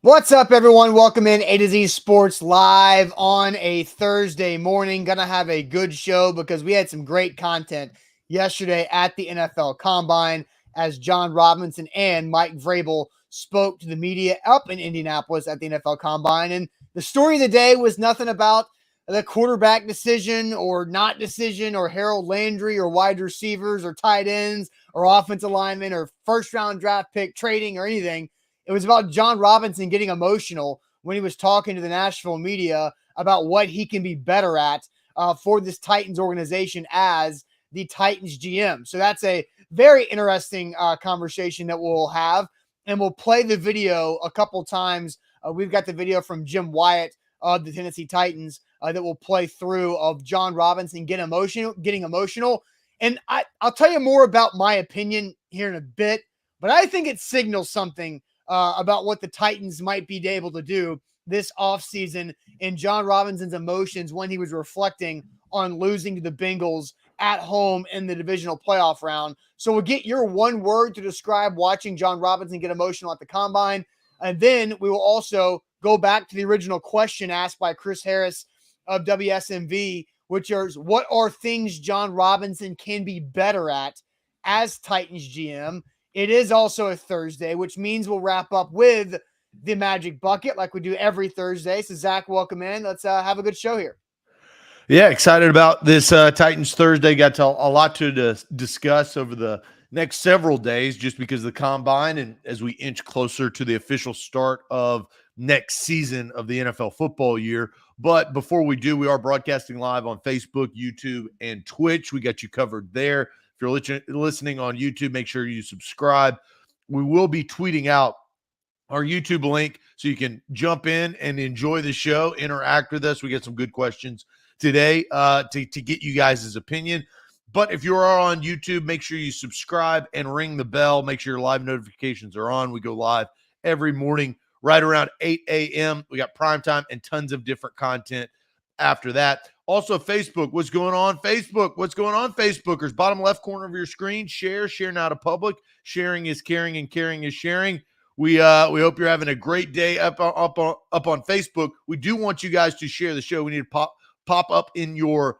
What's up, everyone? Welcome in A to Z Sports live on a Thursday morning. Gonna have a good show because we had some great content yesterday at the NFL Combine as Jon Robinson and Mike Vrabel spoke to the media up in Indianapolis at the NFL Combine. And the story of the day was nothing about the quarterback decision or not decision or Harold Landry or wide receivers or tight ends or offensive linemen or first-round draft pick trading or anything. It was about Jon Robinson getting emotional when he was talking to the Nashville media about what he can be better at for this Titans organization as the Titans GM. So that's a very interesting conversation that we'll have, and we'll play the video a couple times. We've got the video from Jim Wyatt of the Tennessee Titans that we'll play through of Jon Robinson getting emotional. And I'll tell you more about my opinion here in a bit, but I think it signals something about what the Titans might be able to do this offseason and Jon Robinson's emotions when he was reflecting on losing to the Bengals at home in the divisional playoff round. So we'll get your one word to describe watching Jon Robinson get emotional at the Combine. And then we will also go back to the original question asked by Chris Harris of WSMV, which is, what are things Jon Robinson can be better at as Titans GM? It is also a Thursday, which means we'll wrap up with the Magic Bucket like we do every Thursday. So, Zach, welcome in. Let's have a good show here. Yeah, excited about this Titans Thursday. Got to a lot to discuss over the next several days just because of the Combine and as we inch closer to the official start of next season of the NFL football year. But before we do, we are broadcasting live on Facebook, YouTube, and Twitch. We got you covered there. If you're listening on YouTube, make sure you subscribe. We will be tweeting out our YouTube link so you can jump in and enjoy the show, interact with us. We get some good questions today to get you guys' opinion. But if you are on YouTube, make sure you subscribe and ring the bell. Make sure your live notifications are on. We go live every morning right around 8 a.m. We got primetime and tons of different content after that. Also, Facebook, what's going on? Facebook, what's going on, Facebookers? Bottom left corner of your screen, share now to public. Sharing is caring and caring is sharing. We hope you're having a great day up on Facebook. We do want you guys to share the show. We need to pop up in your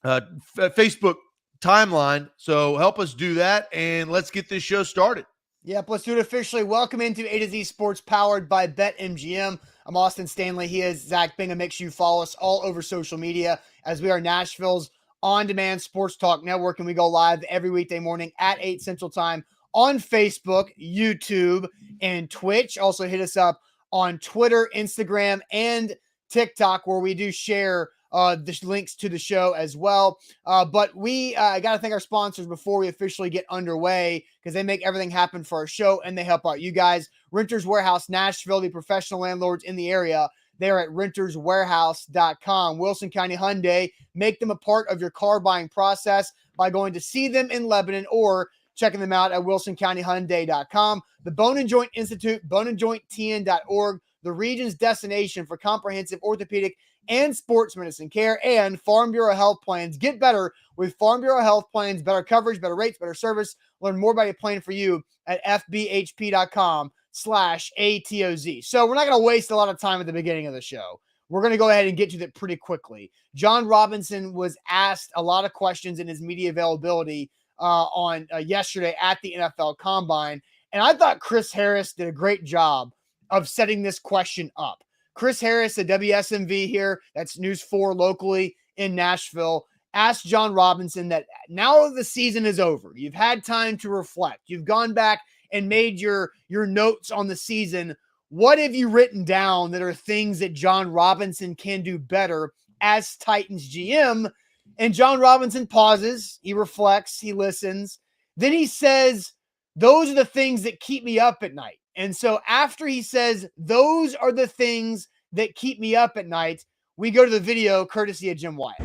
Facebook timeline. So help us do that, and let's get this show started. Yep, let's do it officially. Welcome into A to Z Sports powered by BetMGM. I'm Austin Stanley. He is Zach Bingham. Make sure you follow us all over social media as we are Nashville's on-demand sports talk network, and we go live every weekday morning at 8 Central Time on Facebook, YouTube, and Twitch. Also hit us up on Twitter, Instagram, and TikTok, where we do share the links to the show as well. But we got to thank our sponsors before we officially get underway because they make everything happen for our show and they help out you guys. Renters Warehouse Nashville, the professional landlords in the area. They're at renterswarehouse.com. Wilson County Hyundai, make them a part of your car buying process by going to see them in Lebanon or checking them out at wilsoncountyhyundai.com. The Bone and Joint Institute, boneandjointtn.org, the region's destination for comprehensive orthopedic and sports medicine care, and Farm Bureau Health Plans. Get better with Farm Bureau Health Plans. Better coverage, better rates, better service. Learn more about your plan for you at fbhp.com/ATOZ. So we're not going to waste a lot of time at the beginning of the show. We're going to go ahead and get to that pretty quickly. Jon Robinson was asked a lot of questions in his media availability on yesterday at the NFL Combine, and I thought Chris Harris did a great job of setting this question up. Chris Harris at WSMV here, that's News 4 locally in Nashville, asked Jon Robinson that now the season is over. You've had time to reflect. You've gone back and made your notes on the season. What have you written down that are things that Jon Robinson can do better as Titans GM? And Jon Robinson pauses, he reflects, he listens. Then he says, those are the things that keep me up at night. And so after he says, those are the things that keep me up at night, we go to the video courtesy of Jim Wyatt.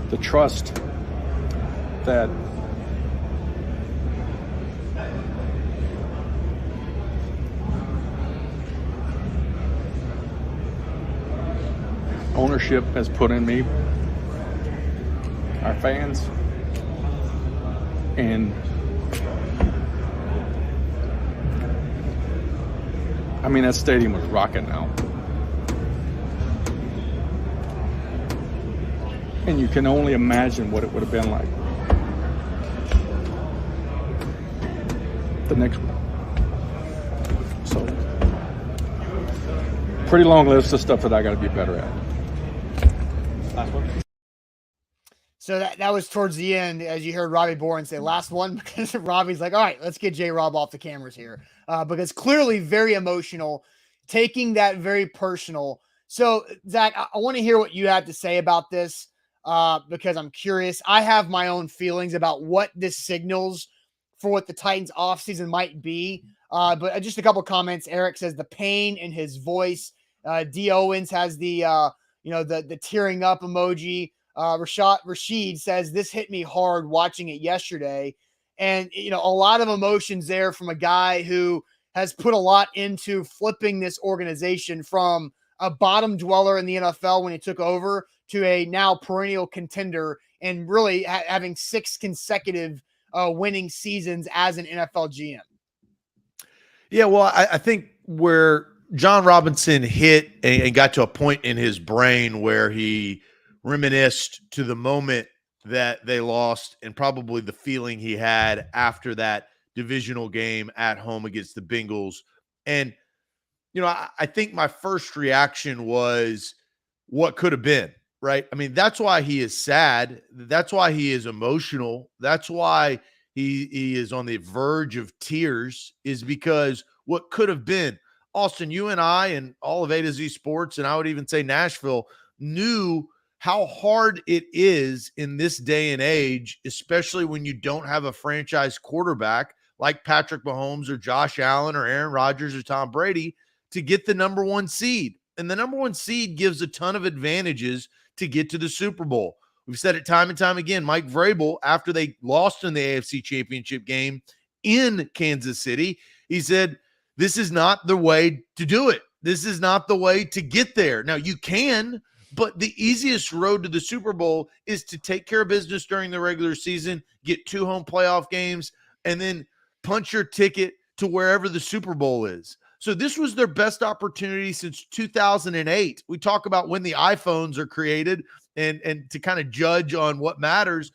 The trust that ownership has put in me, our fans, and I mean, that stadium was rocking now. And you can only imagine what it would have been like the next one. So, pretty long list of stuff that I got to be better at. Last one. So that was towards the end, as you heard Robbie Boren say, last one, because Robbie's like, all right, let's get J-Rob off the cameras here. Because clearly very emotional, taking that very personal. So, Zach, I want to hear what you have to say about this, because I'm curious. I have my own feelings about what this signals for what the Titans offseason might be. But just a couple comments. Eric says the pain in his voice. D. Owens has the tearing up emoji. Rashid says this hit me hard watching it yesterday. And, a lot of emotions there from a guy who has put a lot into flipping this organization from a bottom dweller in the NFL when he took over to a now perennial contender and really having 6 consecutive winning seasons as an NFL GM. Yeah, well, I think where Jon Robinson hit and got to a point in his brain where he reminisced to the moment that they lost and probably the feeling he had after that divisional game at home against the Bengals. And, I think my first reaction was what could have been, right? I mean, that's why he is sad. That's why he is emotional. That's why he is on the verge of tears, is because what could have been. Austin, you and I and all of A to Z Sports, and I would even say Nashville, knew how hard it is in this day and age, especially when you don't have a franchise quarterback like Patrick Mahomes or Josh Allen or Aaron Rodgers or Tom Brady to get the number 1 seed. And the number 1 seed gives a ton of advantages to get to the Super Bowl. We've said it time and time again. Mike Vrabel, after they lost in the AFC Championship game in Kansas City, he said, this is not the way to do it. This is not the way to get there. Now, you can, but the easiest road to the Super Bowl is to take care of business during the regular season, get 2 home playoff games, and then punch your ticket to wherever the Super Bowl is. So this was their best opportunity since 2008. We talk about when the iPhones are created and to kind of judge on what matters.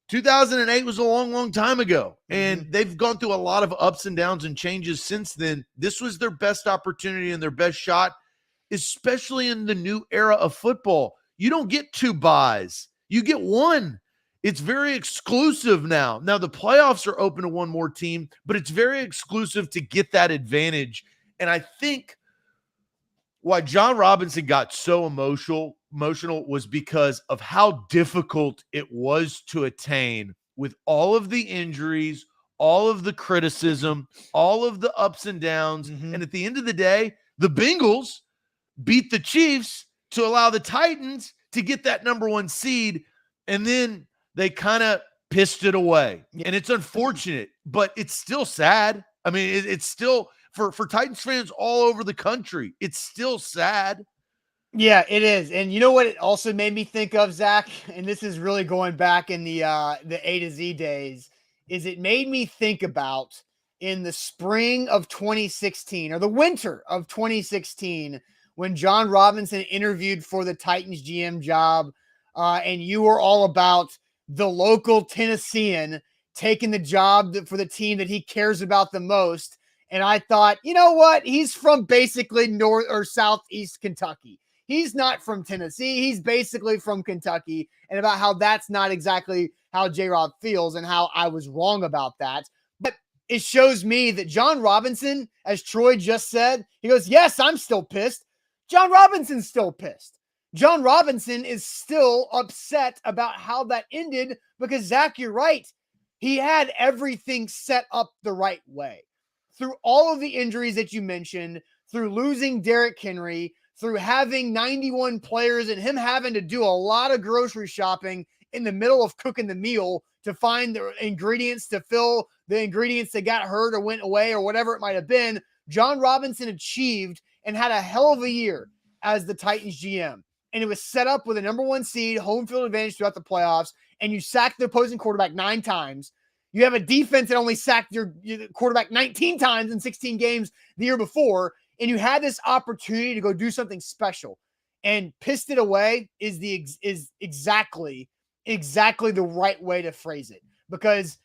2008 was a long, long time ago, and they've gone through a lot of ups and downs and changes since then. This was their best opportunity and their best shot, especially in the new era of football. You don't get 2 buys. You get 1. It's very exclusive now. Now, the playoffs are open to 1 more team, but it's very exclusive to get that advantage. And I think why Jon Robinson got so emotional was because of how difficult it was to attain with all of the injuries, all of the criticism, all of the ups and downs. And at the end of the day, the Bengals beat the Chiefs to allow the Titans to get that number 1 seed. And then they kind of pissed it away. And it's unfortunate, but it's still sad. I mean, it's still for Titans fans all over the country, it's still sad. Yeah, it is. And you know what it also made me think of, Zach, and this is really going back in the A to Z days, is it made me think about in the spring of 2016 or the winter of 2016 when Jon Robinson interviewed for the Titans GM job, and you were all about the local Tennessean taking the job for the team that he cares about the most. And I thought, you know what? He's from basically north or southeast Kentucky. He's not from Tennessee. He's basically from Kentucky, and about how that's not exactly how J-Rob feels and how I was wrong about that. But it shows me that Jon Robinson, as Troy just said, he goes, yes, I'm still pissed. Jon Robinson's still pissed. Jon Robinson is still upset about how that ended because, Zach, you're right. He had everything set up the right way. Through all of the injuries that you mentioned, through losing Derrick Henry, through having 91 players and him having to do a lot of grocery shopping in the middle of cooking the meal to find the ingredients to fill the ingredients that got hurt or went away or whatever it might have been, Jon Robinson achieved and had a hell of a year as the Titans GM. and it was set up with a number 1 seed, home field advantage throughout the playoffs, and you sacked the opposing quarterback 9 times. You have a defense that only sacked your quarterback 19 times in 16 games the year before, and you had this opportunity to go do something special, and pissed it away is exactly the right way to phrase it, because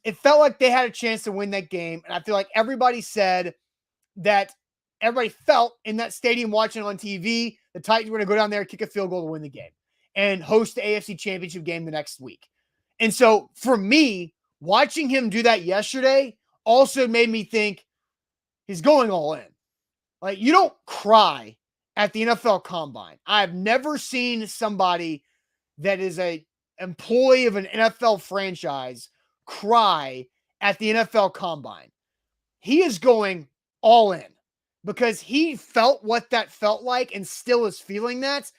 it felt like they had a chance to win that game, and I feel like everybody said that everybody felt in that stadium watching on TV, the Titans were going to go down there, kick a field goal to win the game, and host the AFC Championship game the next week. And so for me, watching him do that yesterday also made me think he's going all in. Like, you don't cry at the NFL Combine. I've never seen somebody that is a employee of an NFL franchise cry at the NFL Combine. He is going all in because he felt what that felt like and still is feeling that.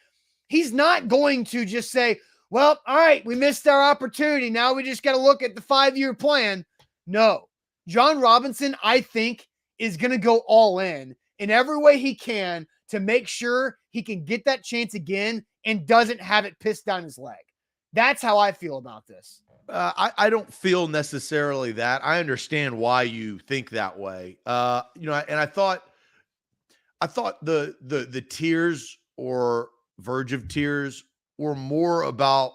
He's not going to just say, well, all right, we missed our opportunity. Now we just got to look at the 5-year plan. No. Jon Robinson, I think, is going to go all in every way he can to make sure he can get that chance again and doesn't have it pissed down his leg. That's how I feel about this. I don't feel necessarily that. I understand why you think that way. And I thought the tears or verge of tears were more about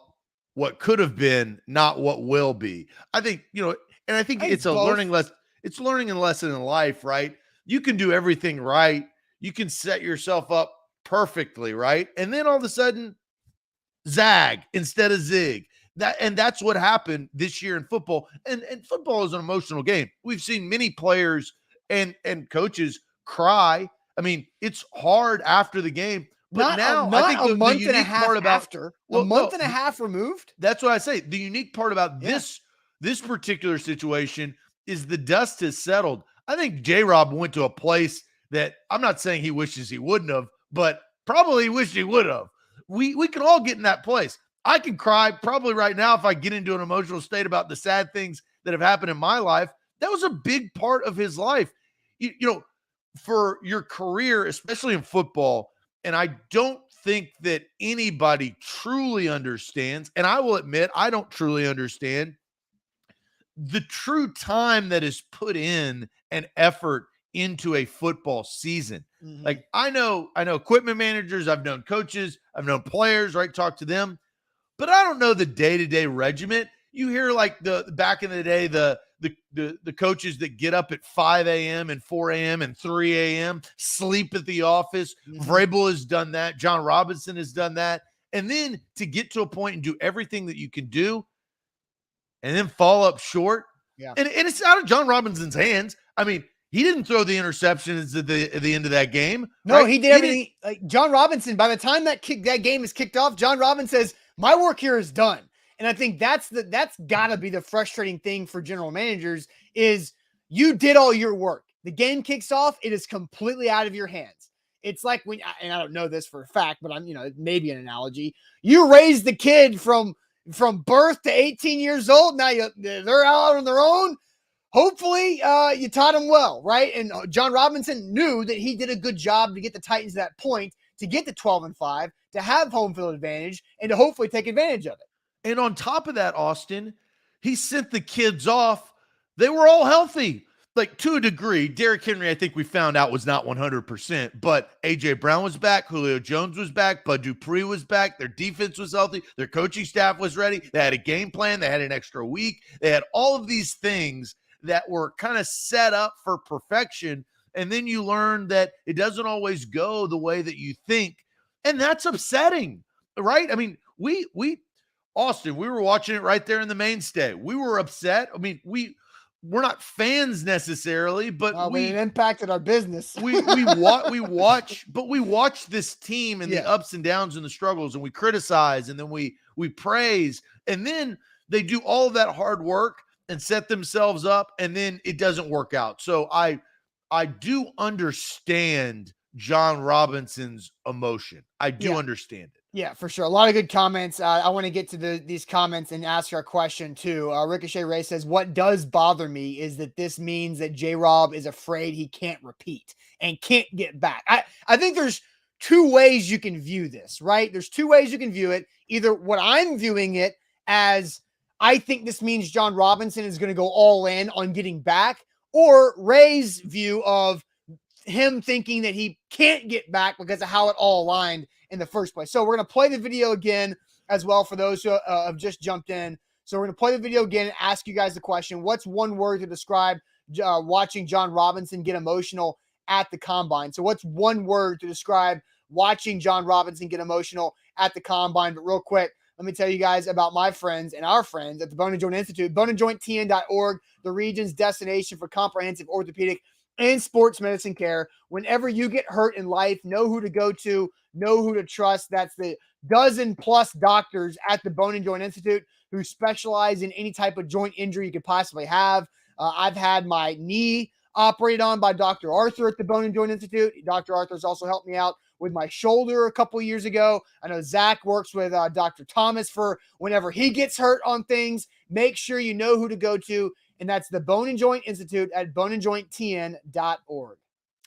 what could have been, not what will be. I think, and I think it's a learning lesson. It's learning a lesson in life, right? You can do everything right. You can set yourself up perfectly, right? And then all of a sudden, zag instead of zig. That's what happened this year in football. And football is an emotional game. We've seen many players and coaches cry. I mean, it's hard after the game. But I think a month and a half after, a month and a half removed. That's what I say. The unique part about this particular situation is the dust has settled. I think J-Rob went to a place that I'm not saying he wishes he wouldn't have, but probably wished he would have. We can all get in that place. I can cry probably right now if I get into an emotional state about the sad things that have happened in my life. That was a big part of his life. For your career, especially in football, and I don't think that anybody truly understands, and I will admit I don't truly understand the true time that is put in and effort into a football season. Mm-hmm. Like I know equipment managers, I've known coaches, I've known players, right? Talk to them, but I don't know the day-to-day regiment. You hear like the back in the day, the coaches that get up at 5 a.m. and 4 a.m. and 3 a.m., sleep at the office. Mm-hmm. Vrabel has done that. Jon Robinson has done that. And then to get to a point and do everything that you can do and then fall up short. Yeah. And it's out of Jon Robinson's hands. I mean, he didn't throw the interceptions at the end of that game. No, right? He did everything. Like Jon Robinson, by the time that game is kicked off, Jon Robinson says, my work here is done. And I think that's got to be the frustrating thing for general managers is you did all your work. The game kicks off. It is completely out of your hands. It's like when, and I don't know this for a fact, but maybe an analogy. You raised the kid from birth to 18 years old. Now they're out on their own. Hopefully you taught them well, right? And Jon Robinson knew that he did a good job to get the Titans to that point, to get to 12-5, to have home field advantage, and to hopefully take advantage of it. And on top of that, Austin, he sent the kids off. They were all healthy. Like to a degree, Derrick Henry, I think we found out was not 100%, but A.J. Brown was back. Julio Jones was back. Bud Dupree was back. Their defense was healthy. Their coaching staff was ready. They had a game plan. They had an extra week. They had all of these things that were kind of set up for perfection. And then you learn that it doesn't always go the way that you think. And that's upsetting, right? I mean, Austin, we were watching it right there in the mainstay. We were upset. I mean, we're not fans necessarily, but it impacted our business. we watch this team and the ups and downs and the struggles, and we criticize, and then we praise, and then they do all of that hard work and set themselves up, and then it doesn't work out. So I do understand Jon Robinson's emotion. I do understand it. Yeah, for sure. A lot of good comments. I want to get to these comments and ask our question too. Ricochet Ray says, what does bother me is that this means that J-Rob is afraid he can't repeat and can't get back. I think there's two ways you can view this, right? There's two ways you can view it. Either what I'm viewing it as, I think this means Jon Robinson is going to go all in on getting back, or Ray's view of him thinking that he can't get back because of how it all aligned in the first place. So we're going to play the video again as well for those who have just jumped in. So we're going to play the video again and ask you guys the question: what's one word to describe watching Jon Robinson get emotional at the combine? So what's one word to describe watching Jon Robinson get emotional at the combine? But real quick, let me tell you guys about my friends and our friends at the Bone & Joint Institute, boneandjointtn.org, the region's destination for comprehensive orthopedic and sports medicine care. Whenever you get hurt in life, know who to go to, know who to trust. That's the dozen plus doctors at the Bone & Joint Institute who specialize in any type of joint injury you could possibly have. I've had my knee operated on by Dr. Arthur at the Bone & Joint Institute. Dr. Arthur's also helped me out with my shoulder a couple years ago. I know Zach works with Dr. Thomas for whenever he gets hurt on things. Make sure you know who to go to, and that's the Bone & Joint Institute at boneandjointtn.org.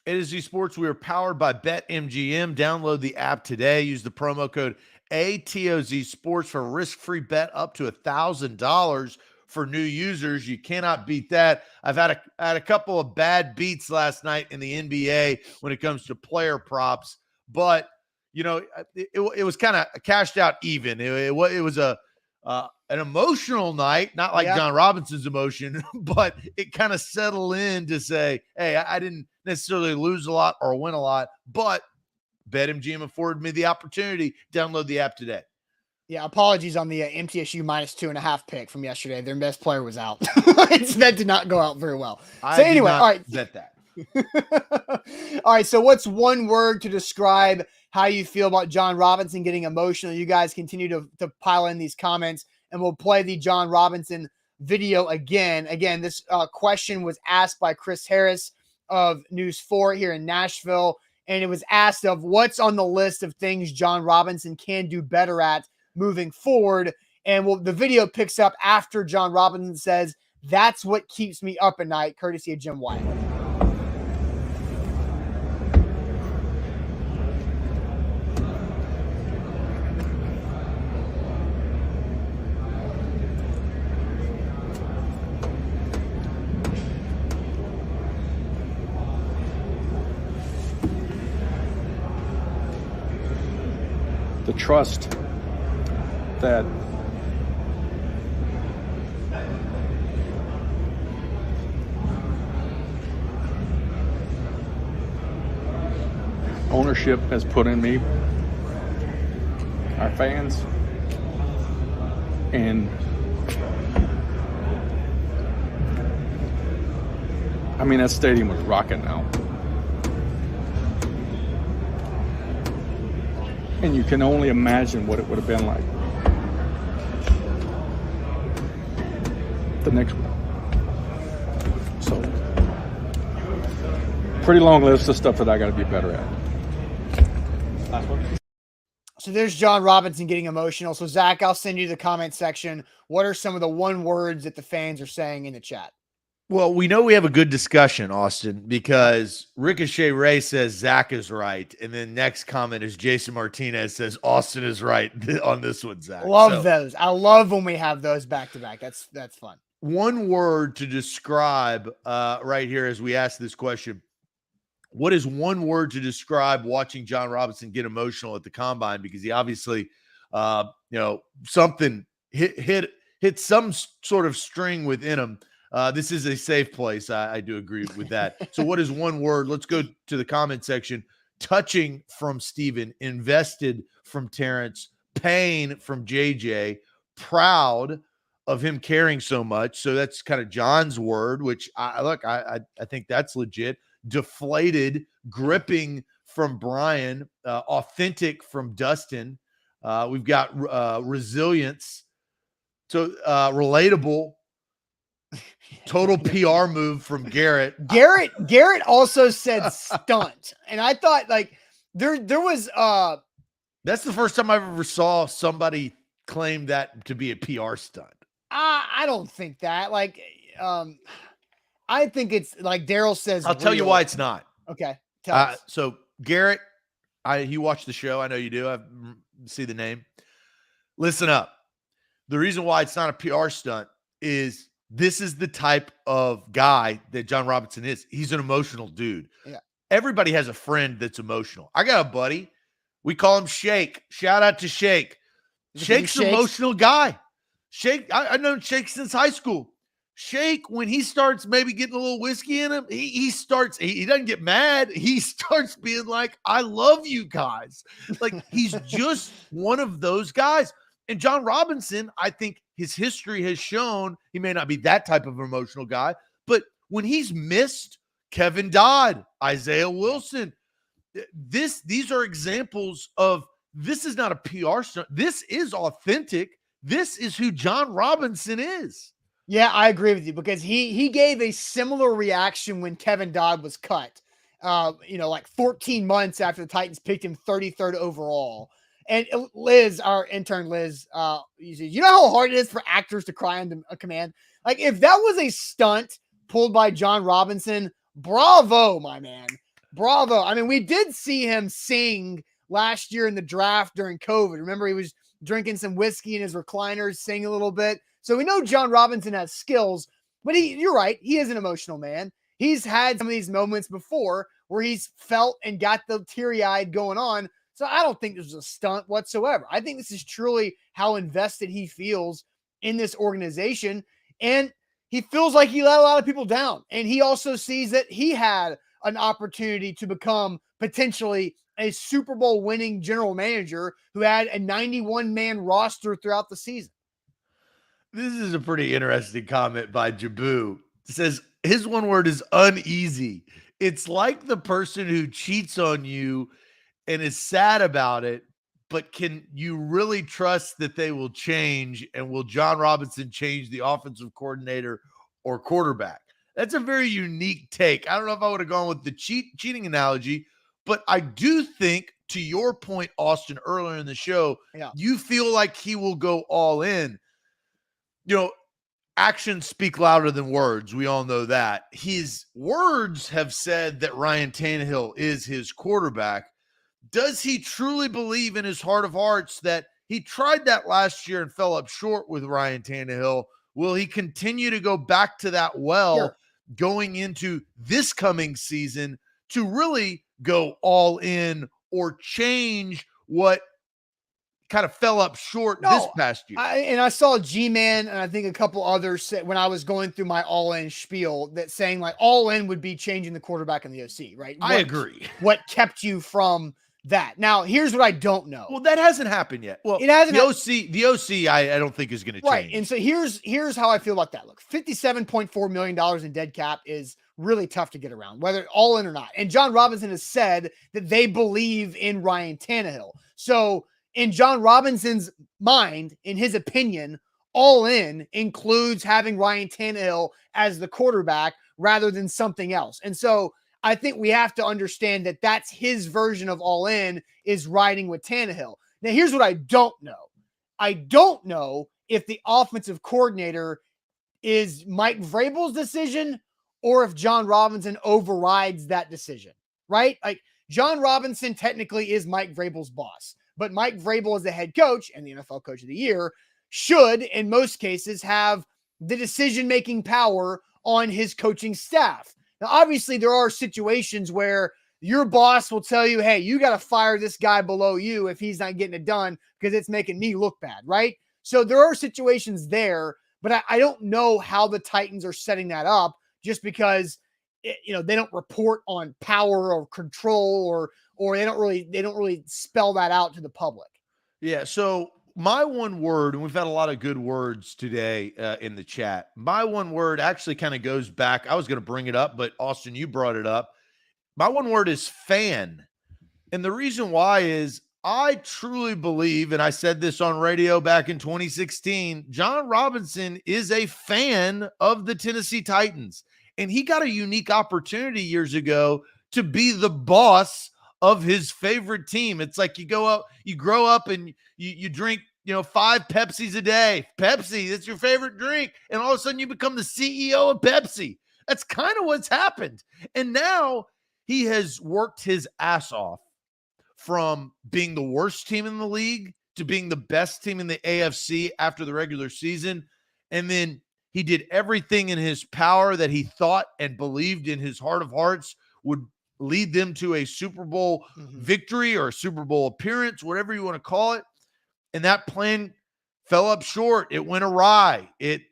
Atoz Sports, we are powered by BetMGM. Download the app today. Use the promo code ATOZ Sports for a risk-free bet up to $1,000 for new users. You cannot beat that. I've had a couple of bad beats last night in the NBA when it comes to player props, but you know, it was kind of cashed out even. It was an emotional night, not like Jon Robinson's emotion, but it kind of settled in to say, hey, I didn't necessarily lose a lot or win a lot, but BetMGM afforded me the opportunity. Download the app today. Yeah, apologies on the MTSU -2.5 pick from yesterday. Their best player was out. That did not go out very well. So anyway, all right. Bet that. All right, so what's one word to describe how you feel about Jon Robinson getting emotional? You guys continue to pile in these comments, and we'll play the Jon Robinson video again. Again, this question was asked by Chris Harris of News 4 here in Nashville, and it was asked of what's on the list of things Jon Robinson can do better at moving forward. And the video picks up after Jon Robinson says, "That's what keeps me up at night," courtesy of Jim White. The trust that ownership has put in me, our fans, and I mean, that stadium was rocking now. And you can only imagine what it would have been like the next one. So, pretty long list of stuff that I got to be better at. Last one. So there's Jon Robinson getting emotional. So Zach, I'll send you the comment section. What are some of the one words that the fans are saying in the chat? Well, we know we have a good discussion, Austin, because Ricochet Ray says Zach is right. And then next comment is Jason Martinez says Austin is right on this one, Zach. Love those. I love when we have those back to back. That's fun. One word to describe right here as we ask this question. What is one word to describe watching Jon Robinson get emotional at the combine? Because he obviously, something hit some sort of string within him. This is a safe place. I do agree with that. So what is one word? Let's go to the comment section. Touching from Steven, invested from Terrence, pain from JJ, proud of him caring so much. So that's kind of John's word, which I think that's legit. Deflated, gripping from Brian, authentic from Dustin. We've got resilience. So relatable. Total PR move from Garrett. Garrett also said stunt. And I thought there was that's the first time I ever saw somebody claim that to be a PR stunt. I don't think that. I think it's like Daryl says. I'll tell you why it's not. Okay. Tell us. So Garrett He watched the show. I know you do. I see the name. Listen up. The reason why it's not a PR stunt is this is the type of guy that Jon Robinson is. He's an emotional dude. Yeah. Everybody has a friend that's emotional. I got a buddy. We call him Shake. Shout out to Shake. Shake's an emotional guy. Shake, I've known Shake since high school. Shake, when he starts maybe getting a little whiskey in him, he doesn't get mad. He starts being like, I love you guys. Like, he's just one of those guys. And Jon Robinson, I think his history has shown he may not be that type of emotional guy, but when he's missed Kevin Dodd, Isaiah Wilson, these are examples of this is not a PR stunt. This is authentic. This is who Jon Robinson is. Yeah, I agree with you because he gave a similar reaction when Kevin Dodd was cut. Like 14 months after the Titans picked him 33rd overall. And Liz, our intern Liz, you know how hard it is for actors to cry under a command? Like, if that was a stunt pulled by Jon Robinson, bravo, my man. Bravo. I mean, we did see him sing last year in the draft during COVID. Remember, he was drinking some whiskey in his recliner, sing a little bit. So we know Jon Robinson has skills, but you're right. He is an emotional man. He's had some of these moments before where he's felt and got the teary-eyed going on. So I don't think this is a stunt whatsoever. I think this is truly how invested he feels in this organization. And he feels like he let a lot of people down. And he also sees that he had an opportunity to become potentially a Super Bowl winning general manager who had a 91-man roster throughout the season. This is a pretty interesting comment by Jabu. It says his one word is uneasy. It's like the person who cheats on you and is sad about it, but can you really trust that they will change? And will Jon Robinson change the offensive coordinator or quarterback? That's a very unique take. I don't know if I would have gone with the cheating analogy, but I do think, to your point, Austin, earlier in the show, you feel like he will go all in. Actions speak louder than words. We all know that. His words have said that Ryan Tannehill is his quarterback. Does he truly believe in his heart of hearts that he tried that last year and fell up short with Ryan Tannehill? Will he continue to go back to that going into this coming season to really go all in or change what kind of fell up short this past year? I saw G-Man and I think a couple others say, when I was going through my all-in spiel, that saying like all in would be changing the quarterback and the OC, right? I agree. What kept you from that? Now, here's what I don't know. Well, that hasn't happened yet. Well, it hasn't. The OC, I don't think is going to change. Right. And so here's how I feel about that. Look, $57.4 million in dead cap is really tough to get around, whether all in or not. And Jon Robinson has said that they believe in Ryan Tannehill. So in Jon Robinson's mind, in his opinion, all in includes having Ryan Tannehill as the quarterback rather than something else. And so I think we have to understand that that's his version of all in, is riding with Tannehill. Now, here's what I don't know. I don't know if the offensive coordinator is Mike Vrabel's decision or if Jon Robinson overrides that decision, right? Like, Jon Robinson technically is Mike Vrabel's boss, but Mike Vrabel, as the head coach and the NFL Coach of the Year, should, in most cases, have the decision-making power on his coaching staff. Now, obviously, there are situations where your boss will tell you, hey, you got to fire this guy below you if he's not getting it done because it's making me look bad, right? So there are situations there, but I don't know how the Titans are setting that up just because they don't report on power or control or they don't really spell that out to the public. Yeah, so my one word, and we've had a lot of good words today in the chat. My one word actually kind of goes back. I was going to bring it up, but Austin, you brought it up. My one word is fan. And the reason why is I truly believe, and I said this on radio back in 2016, Jon Robinson is a fan of the Tennessee Titans. And he got a unique opportunity years ago to be the boss of his favorite team. It's like you grow up and you drink, 5 Pepsis a day. Pepsi, that's your favorite drink. And all of a sudden you become the CEO of Pepsi. That's kind of what's happened. And now he has worked his ass off from being the worst team in the league to being the best team in the AFC after the regular season. And then he did everything in his power that he thought and believed in his heart of hearts would lead them to a Super Bowl victory or a Super Bowl appearance, whatever you want to call it. And that plan fell up short. It went awry. It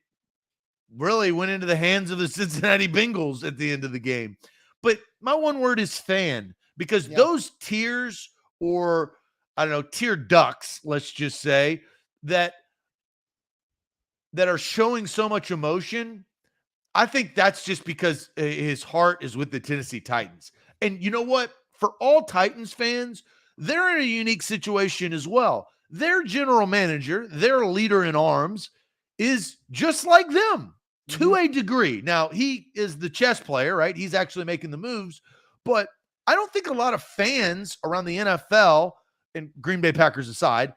really went into the hands of the Cincinnati Bengals at the end of the game. But my one word is fan, because those tears, or I don't know, tear ducts, let's just say, that are showing so much emotion, I think that's just because his heart is with the Tennessee Titans. And you know what? For all Titans fans, they're in a unique situation as well. Their general manager, their leader in arms, is just like them to a degree. Now, he is the chess player, right? He's actually making the moves. But I don't think a lot of fans around the NFL, and Green Bay Packers aside,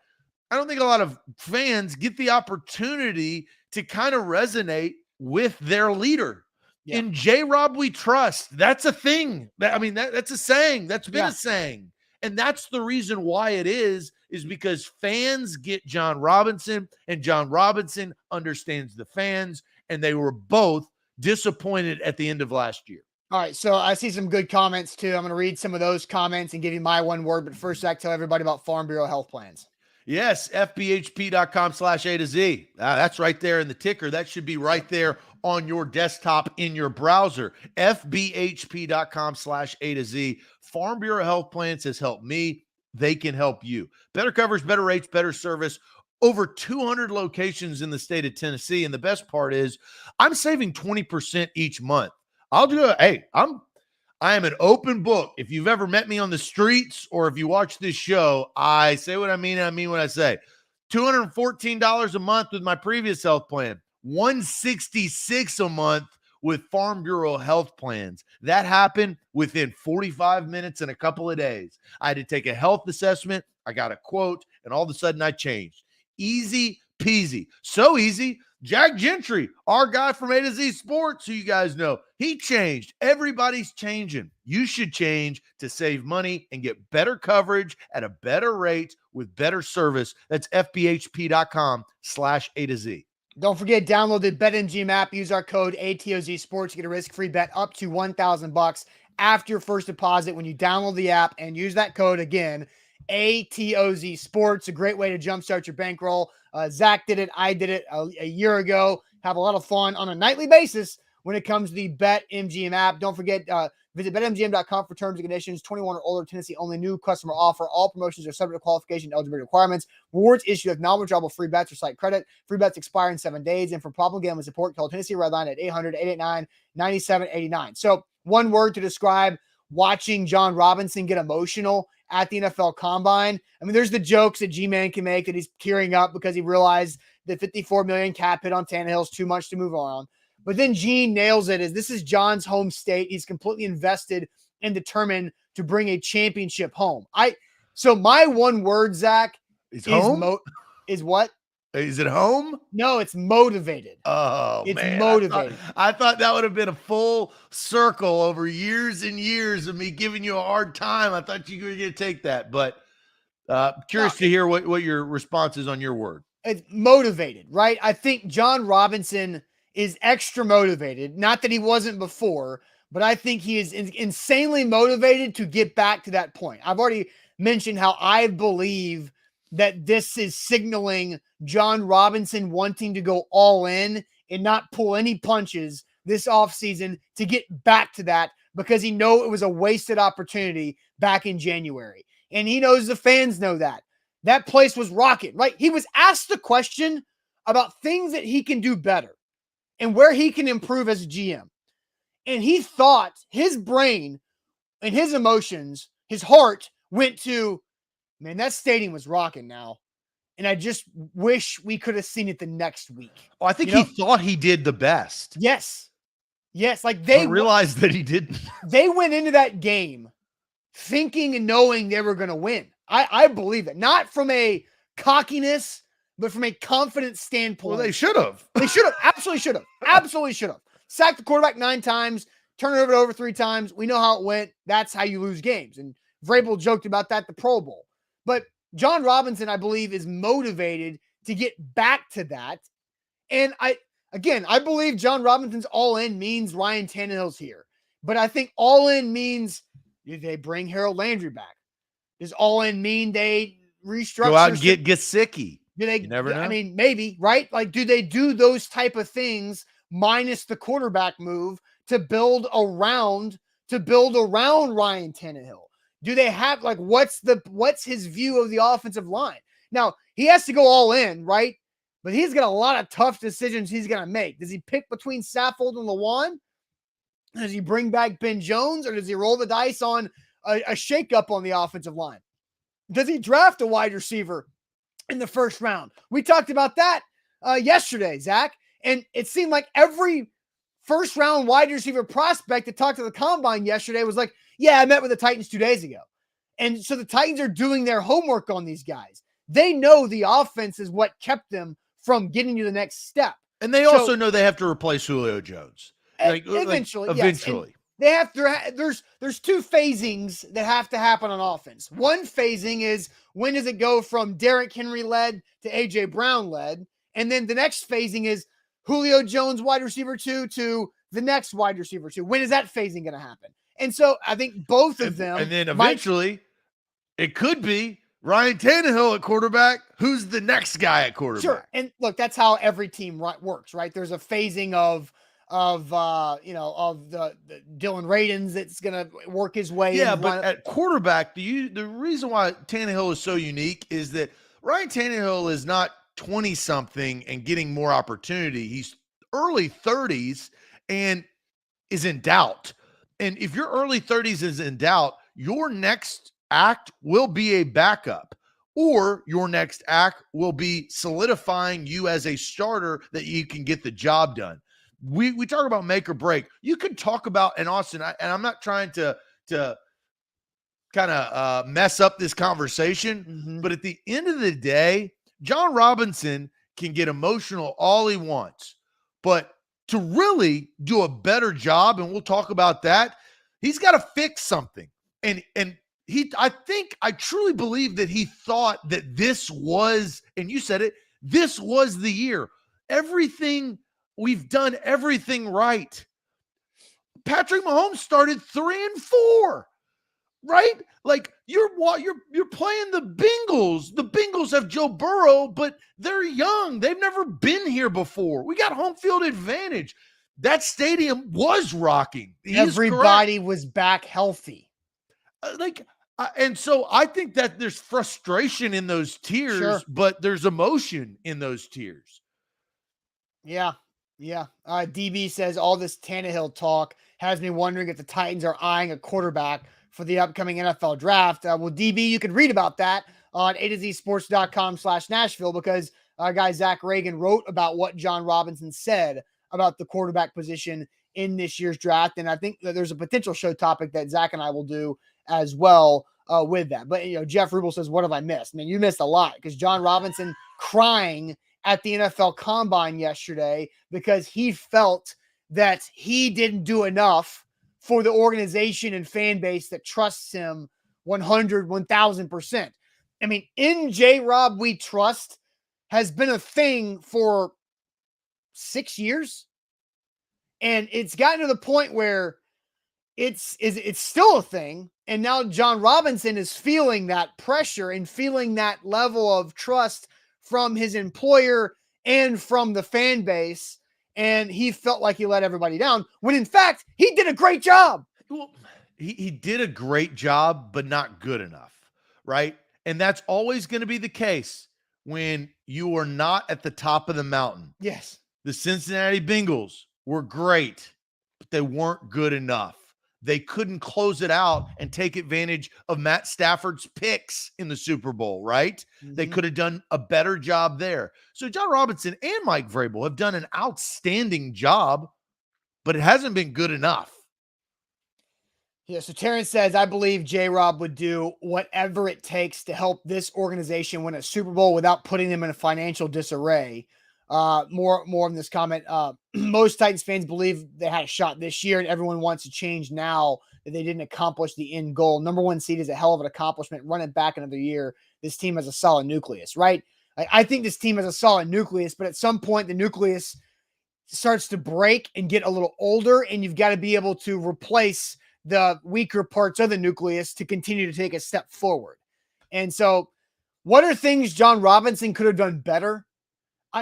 I don't think a lot of fans get the opportunity to kind of resonate with their leader. In J-Rob we trust. That's a thing. That's a saying. That's been a saying. And that's the reason why it is because fans get Jon Robinson, and Jon Robinson understands the fans, and they were both disappointed at the end of last year. All right, so I see some good comments too. I'm going to read some of those comments and give you my one word. But first, Zach, tell everybody about Farm Bureau Health Plans. Yes, fbhp.com/A to Z. That's right there in the ticker. That should be right there on your desktop in your browser. fbhp.com/A to Z. Farm Bureau Health Plans has helped me. They can help you. Better coverage, better rates, better service. Over 200 locations in the state of Tennessee. And the best part is I'm saving 20% each month. I'll do it. Hey, I am an open book. If you've ever met me on the streets or if you watch this show, I say what I mean and I mean what I say. $214 a month with my previous health plan. $166 a month with Farm Bureau Health Plans. That happened within 45 minutes and a couple of days. I had to take a health assessment. I got a quote, and all of a sudden I changed. Easy peasy. So easy. Jack Gentry, our guy from A to Z Sports, who you guys know, he changed. Everybody's changing. You should change to save money and get better coverage at a better rate with better service. That's fbhp.com/A to Z. Don't forget, download the BetMGM app. Use our code ATOZ Sports to get a risk-free bet up to $1,000 after your first deposit when you download the app and use that code again, ATOZ Sports. A great way to jumpstart your bankroll. Zach did it. I did it a year ago. Have a lot of fun on a nightly basis when it comes to the BetMGM app. Don't forget, visit BetMGM.com for terms and conditions. 21 or older, Tennessee only, new customer offer. All promotions are subject to qualification and eligibility requirements. Rewards issued with non-withdrawable free bets or site credit. Free bets expire in 7 days. And for problem gambling support, call Tennessee Red Line at 800-889-9789. So one word to describe watching Jon Robinson get emotional at the NFL Combine. I mean, there's the jokes that G-Man can make that he's tearing up because he realized the $54 million cap hit on Tannehill is too much to move on. But then Gene nails it as this is John's home state. He's completely invested and determined to bring a championship home. So my one word, Zach, is home? Is what? Is it home? No, it's motivated. Oh, it's man. motivated. I thought that would have been a full circle over years and years of me giving you a hard time. I thought you were going to take that, but curious to hear what your response is on your word. It's motivated, right? I think Jon Robinson is extra motivated. Not that he wasn't before, but I think he is insanely motivated to get back to that point. I've already mentioned how I believe that this is signaling Jon Robinson wanting to go all in and not pull any punches this offseason to get back to that because he knows it was a wasted opportunity back in January. And he knows the fans know that. That place was rocking, right? He was asked the question about things that he can do better and where he can improve as a GM. And he thought his brain and his emotions, his heart went to, man, that stadium was rocking now. And I just wish we could have seen it the next week. Oh, I think he thought he did the best. Yes. Like they realized that he didn't. They went into that game thinking and knowing they were going to win. I believe it. Not from a cockiness, but from a confidence standpoint. Well, they should have. They should have. Absolutely should have. Absolutely should have. Sacked the quarterback 9 times, turned it over 3 times. We know how it went. That's how you lose games. And Vrabel joked about that at the Pro Bowl. But Jon Robinson, I believe, is motivated to get back to that. And I believe Jon Robinson's all in means Ryan Tannehill's here. But I think all in means, do they bring Harold Landry back? Does all in mean they restructure? Go out and get Gesicki. Do they? You never know. I mean, maybe, right? Like, do they do those type of things minus the quarterback move to build around Ryan Tannehill? Do they have, like, what's his view of the offensive line? Now, he has to go all in, right? But he's got a lot of tough decisions he's going to make. Does he pick between Saffold and Lewan? Does he bring back Ben Jones, or does he roll the dice on a shakeup on the offensive line? Does he draft a wide receiver in the first round? We talked about that yesterday, Zach, and it seemed like every first round wide receiver prospect that talked to the combine yesterday was like, yeah, I met with the Titans 2 days ago. And so the Titans are doing their homework on these guys. They know the offense is what kept them from getting to the next step. And they also know they have to replace Julio Jones. Eventually. Eventually. Yes. They have to, there's two phasings that have to happen on offense. One phasing is, when does it go from Derrick Henry led to AJ Brown led? And then the next phasing is Julio Jones wide receiver 2 to the next wide receiver 2. When is that phasing going to happen? And so I think both of them. And then eventually it could be Ryan Tannehill at quarterback. Who's the next guy at quarterback? Sure. And look, that's how every team works, right? There's a phasing of the Dylan Radins that's going to work his way. Yeah, but at quarterback, the reason why Tannehill is so unique is that Ryan Tannehill is not 20-something and getting more opportunity. He's early 30s and is in doubt. And if your early 30s is in doubt, your next act will be a backup, or your next act will be solidifying you as a starter that you can get the job done. We talk about make or break. You could talk about, and Austin, and I'm not trying to kind of mess up this conversation, but at the end of the day, Jon Robinson can get emotional all he wants, but to really do a better job, and we'll talk about that, he's got to fix something. And I truly believe that he thought that this was, and you said it, this was the year. We've done everything right. Patrick Mahomes started 3-4, right? Like, you're playing the Bengals. The Bengals have Joe Burrow, but they're young. They've never been here before. We got home field advantage. That stadium was rocking. Everybody was back healthy. And so I think that there's frustration in those tears, but there's emotion in those tears. Yeah. DB says all this Tannehill talk has me wondering if the Titans are eyeing a quarterback for the upcoming NFL draft. Well, DB, you can read about that on atozsports.com/Nashville, because guy Zach Reagan wrote about what Jon Robinson said about the quarterback position in this year's draft. And I think that there's a potential show topic that Zach and I will do as well with that. But, Jeff Rubel says, what have I missed? Man, you missed a lot, because Jon Robinson crying at the NFL Combine yesterday because he felt that he didn't do enough for the organization and fan base that trusts him 1,000%. I mean, in J-Rob we trust has been a thing for 6 years. And it's gotten to the point where it's still a thing. And now Jon Robinson is feeling that pressure and feeling that level of trust from his employer and from the fan base. And he felt like he let everybody down, when in fact he did a great job. Well, he did a great job, but not good enough, right? And that's always going to be the case when you are not at the top of the mountain. Yes. The Cincinnati Bengals were great, but they weren't good enough. They couldn't close it out and take advantage of Matt Stafford's picks in the Super Bowl, right? They could have done a better job there. So Jon Robinson and Mike Vrabel have done an outstanding job, but it hasn't been good enough. Yeah, so Terrence says, I believe J-Rob would do whatever it takes to help this organization win a Super Bowl without putting them in a financial disarray. More in this comment. Most Titans fans believe they had a shot this year, and everyone wants to change now that they didn't accomplish the end goal. Number 1 seed is a hell of an accomplishment. Run it back another year. This team has a solid nucleus, right? I think this team has a solid nucleus, but at some point the nucleus starts to break and get a little older, and you've got to be able to replace the weaker parts of the nucleus to continue to take a step forward. And so what are things Jon Robinson could have done better?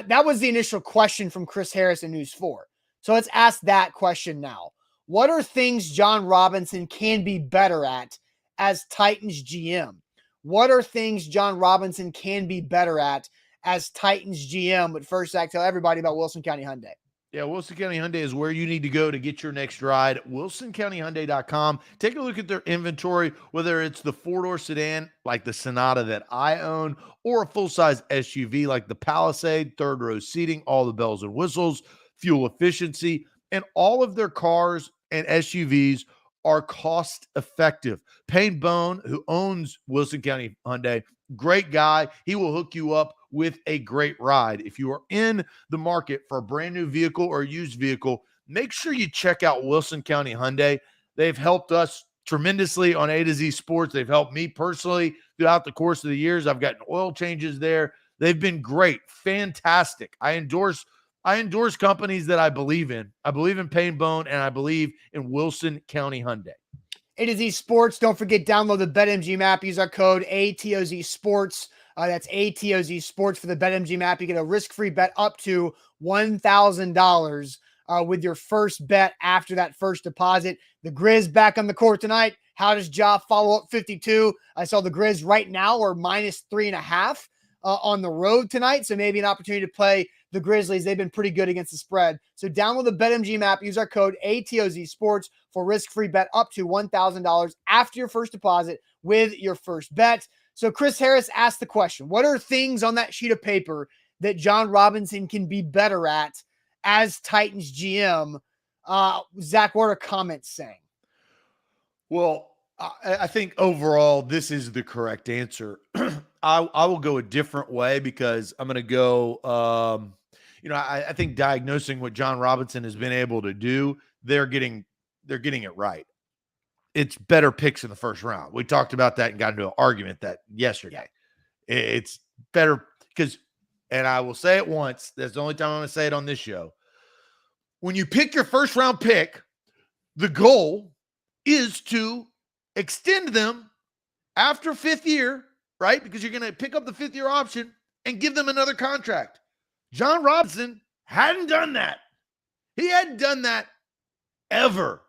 That was the initial question from Chris Harris in News 4. So let's ask that question now. What are things Jon Robinson can be better at as Titans GM? What are things Jon Robinson can be better at as Titans GM? But first, Zach, tell everybody about Wilson County Hyundai. Yeah, Wilson County Hyundai is where you need to go to get your next ride. WilsonCountyHyundai.com. Take a look at their inventory, whether it's the 4-door sedan like the Sonata that I own, or a full-size SUV like the Palisade, third-row seating, all the bells and whistles, fuel efficiency, and all of their cars and SUVs are cost-effective. Payne Bone, who owns Wilson County Hyundai, great guy. He will hook you up with a great ride. If you are in the market for a brand new vehicle or used vehicle, make sure you check out Wilson County Hyundai. They've helped us tremendously on A to Z Sports. They've helped me personally throughout the course of the years. I've gotten oil changes there. They've been great, fantastic. I endorse companies that I believe in. I believe in Payne Bone, and I believe in Wilson County Hyundai. A to Z Sports. Don't forget, download the BetMGM app. Use our code ATOZ Sports. That's ATOZ Sports for the BetMGM app. You get a risk-free bet up to $1,000 with your first bet after that first deposit. The Grizz back on the court tonight. How does Ja follow up 52? I saw the Grizz right now are minus 3.5 on the road tonight. So maybe an opportunity to play the Grizzlies. They've been pretty good against the spread. So download the BetMGM app. Use our code ATOZ Sports for risk-free bet up to $1,000 after your first deposit with your first bet. So Chris Harris asked the question, what are things on that sheet of paper that Jon Robinson can be better at as Titans GM? Zach, what are comments saying? Well, I think overall this is the correct answer. I will go a different way because I'm going to go, I think diagnosing what Jon Robinson has been able to do, they're getting it right. It's better picks in the first round. We talked about that and got into an argument that yesterday. Yeah. It's better because, and I will say it once, that's the only time I'm going to say it on this show. When you pick your first round pick, the goal is to extend them after 5th year, right? Because you're going to pick up the 5th year option and give them another contract. Jon Robinson hadn't done that. He hadn't done that ever.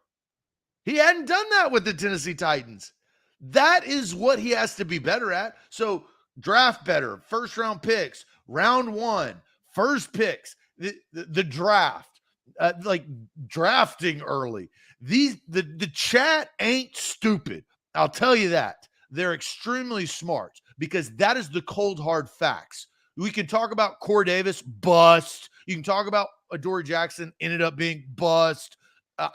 He hadn't done that with the Tennessee Titans. That is what he has to be better at. So draft better, first round picks, round 1, first picks, the draft, like drafting early. The chat ain't stupid. I'll tell you that. They're extremely smart because that is the cold hard facts. We can talk about Corey Davis, bust. You can talk about Adoree Jackson, ended up being bust.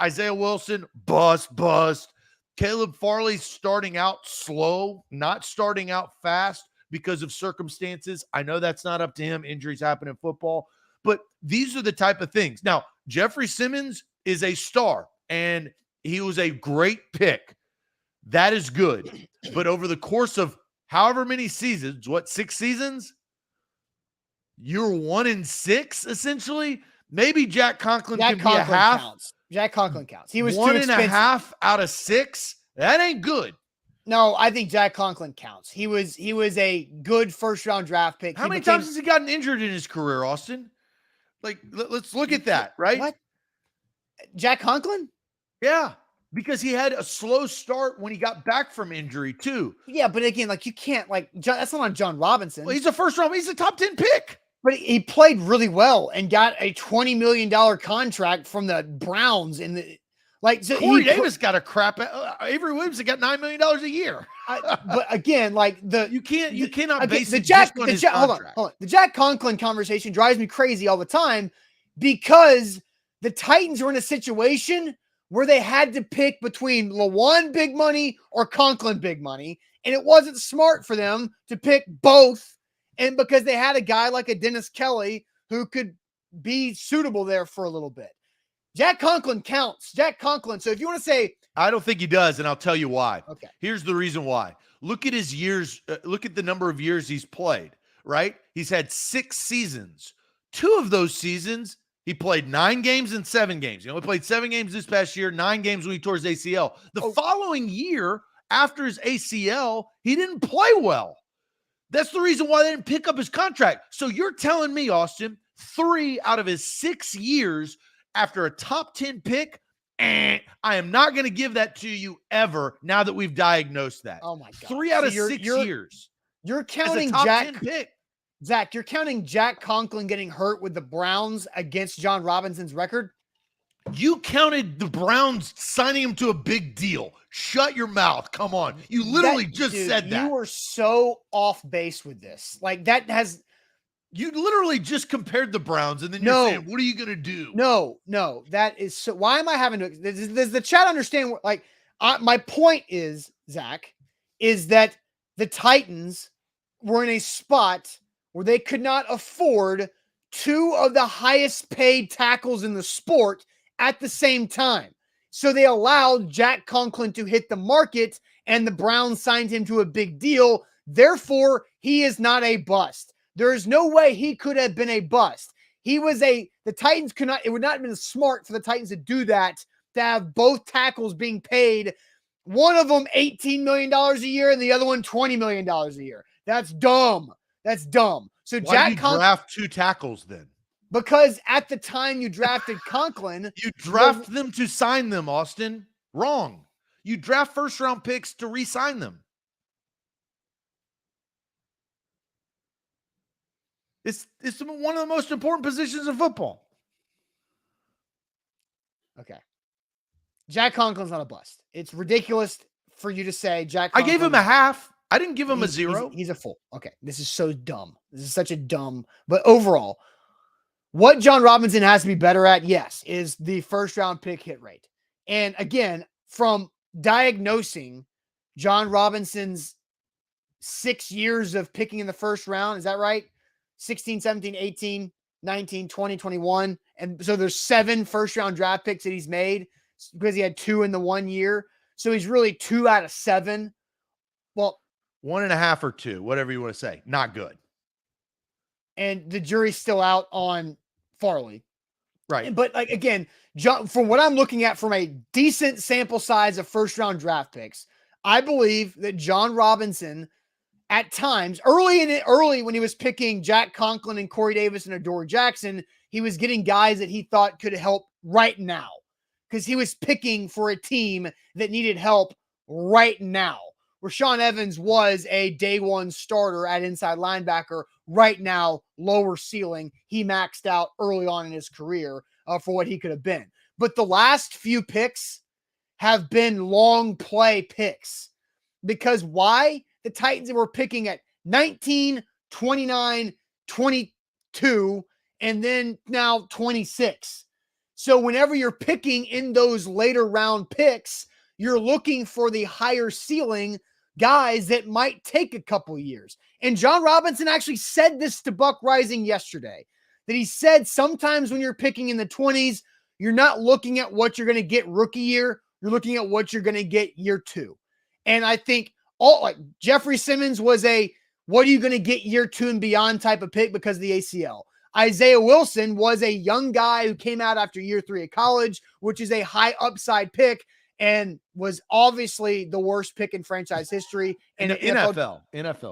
Isaiah Wilson, bust. Caleb Farley starting out slow, not starting out fast because of circumstances. I know that's not up to him. Injuries happen in football. But these are the type of things. Now, Jeffrey Simmons is a star, and he was a great pick. That is good. But over the course of however many seasons, 6 seasons? You're 1-6, essentially. Maybe Jack Conklin can be a half. Counts. Jack Conklin counts. He was 1.5 out of 6. That ain't good. No, I think Jack Conklin counts. He was a good first round draft pick. How many times has he gotten injured in his career, Austin? Like, let's look at that, right? What? Jack Conklin? Yeah, because he had a slow start when he got back from injury too. Yeah, but again, like you can't that's not on Jon Robinson. Well, he's a first round. He's a top 10 pick. But he played really well and got a $20 million contract from the Browns in the Corey Davis got a crap. Avery Williams got $9 million a year. But again, you cannot base the Jack Conklin conversation drives me crazy all the time because the Titans were in a situation where they had to pick between Lawan big money or Conklin big money, and it wasn't smart for them to pick both. And because they had a guy like a Dennis Kelly who could be suitable there for a little bit. Jack Conklin counts. Jack Conklin. So if you want to say, I don't think he does, and I'll tell you why. Okay. Here's the reason why. Look at his years. Look at the number of years he's played, right? He's had 6 seasons. 2 of those seasons, he played 9 games and 7 games. He only played 7 games this past year, 9 games when he tore his ACL. The following year, after his ACL, he didn't play well. That's the reason why they didn't pick up his contract. So you're telling me, Austin, 3 out of his 6 years after a top 10 pick, I am not going to give that to you ever now that we've diagnosed that. Oh my God. 3 out of 6 years. You're counting top Jack 10 pick. Zach, you're counting Jack Conklin getting hurt with the Browns against Jon Robinson's record? You counted the Browns signing him to a big deal. Shut your mouth. Come on. You literally said that. You were so off base with this. Like you literally just compared the Browns, and then you're saying, what are you going to do? No, that is so. Why am I having to? Does the chat understand? My point is, Zach, is that the Titans were in a spot where they could not afford 2 of the highest paid tackles in the sport at the same time. So they allowed Jack Conklin to hit the market, and the Browns signed him to a big deal. Therefore, he is not a bust. There is no way he could have been a bust. The Titans could not, it would not have been smart for the Titans to do that, to have both tackles being paid, one of them $18 million a year and the other one $20 million a year. That's dumb. That's dumb. So Why did you draft 2 tackles then? Because at the time you drafted Conklin. You draft them to sign them, Austin. Wrong. You draft first-round picks to re-sign them. It's one of the most important positions in football. Okay. Jack Conklin's not a bust. It's ridiculous for you to say Jack Conklin. I gave him a half. I didn't give him a 0. He's a full. Okay. This is so dumb. This is such a dumb. But overall, what Jon Robinson has to be better at, yes, is the first-round pick hit rate. And again, from diagnosing Jon Robinson's 6 years of picking in the first round, is that right? 16, 17, 18, 19, 20, 21. And so there's 7 first-round draft picks that he's made because he had 2 in the 1 year. So he's really 2 out of 7. Well, 1.5 or 2, whatever you want to say. Not good. And the jury's still out on Farley. Right. But again, from what I'm looking at from a decent sample size of first-round draft picks, I believe that Jon Robinson at times, early when he was picking Jack Conklin and Corey Davis and Adoree Jackson, he was getting guys that he thought could help right now because he was picking for a team that needed help right now. Rashaan Evans was a day 1 starter at inside linebacker. Right now, lower ceiling. He maxed out early on in his career for what he could have been. But the last few picks have been long play picks. Because why? The Titans were picking at 19, 29, 22, and then now 26. So whenever you're picking in those later round picks, you're looking for the higher ceiling guys that might take a couple years. And Jon Robinson actually said this to Buck Rising yesterday, that he said sometimes when you're picking in the 20s, you're not looking at what you're going to get rookie year. You're looking at what you're going to get year 2. And I think Jeffrey Simmons was what are you going to get year 2 and beyond type of pick because of the ACL. Isaiah Wilson was a young guy who came out after year 3 of college, which is a high upside pick, and was obviously the worst pick in franchise history and NFL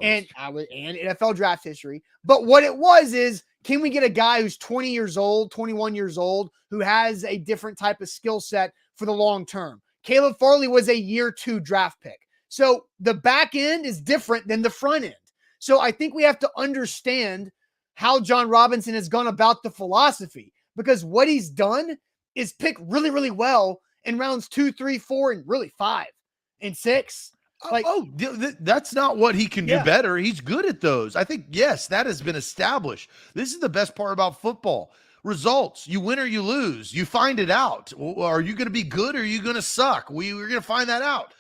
and NFL draft history. But what it was is, can we get a guy who's 20 years old, 21 years old, who has a different type of skill set for the long term? Caleb Farley was a year 2 draft pick. So the back end is different than the front end. So I think we have to understand how Jon Robinson has gone about the philosophy, because what he's done is pick really, really well in rounds 2, 3, 4, and really 5 and 6. That's not what he can do better. He's good at those. I think, yes, that has been established. This is the best part about football. Results. You win or you lose. You find it out. Are you going to be good or are you going to suck? We're going to find that out.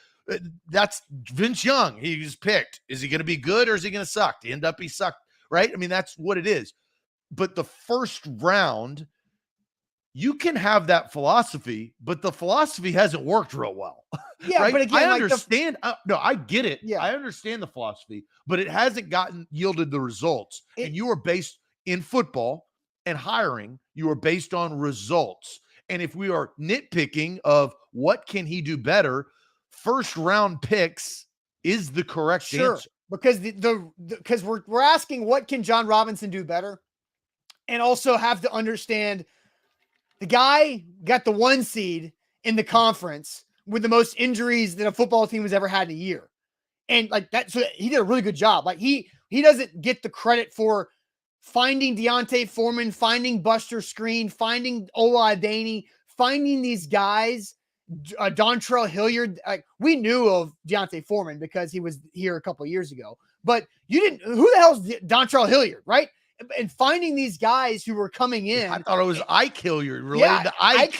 That's Vince Young. He's picked. Is he going to be good or is he going to suck? To end up, he sucked, right? I mean, that's what it is. but the first round, you can have that philosophy, but the philosophy hasn't worked real well. Yeah, right? but again, I understand. No, I get it. Yeah. I understand the philosophy, but it hasn't yielded the results. And you are based in football and hiring, you are based on results. And if we are nitpicking of what can he do better, first round picks is the correct answer. Because because we're asking what can Jon Robinson do better, and also have to understand the guy got the 1 seed in the conference with the most injuries that a football team has ever had in a year, and like that, so he did a really good job. Like he doesn't get the credit for finding Deontay Foreman, finding Buster Screen, finding Ola Adaney, finding these guys. Dontrell Hilliard, we knew of Deontay Foreman because he was here a couple of years ago, but you didn't. Who the hell's Dontrell Hilliard, right? And finding these guys who were coming in. I thought it was Ike Hilliard related to Ike.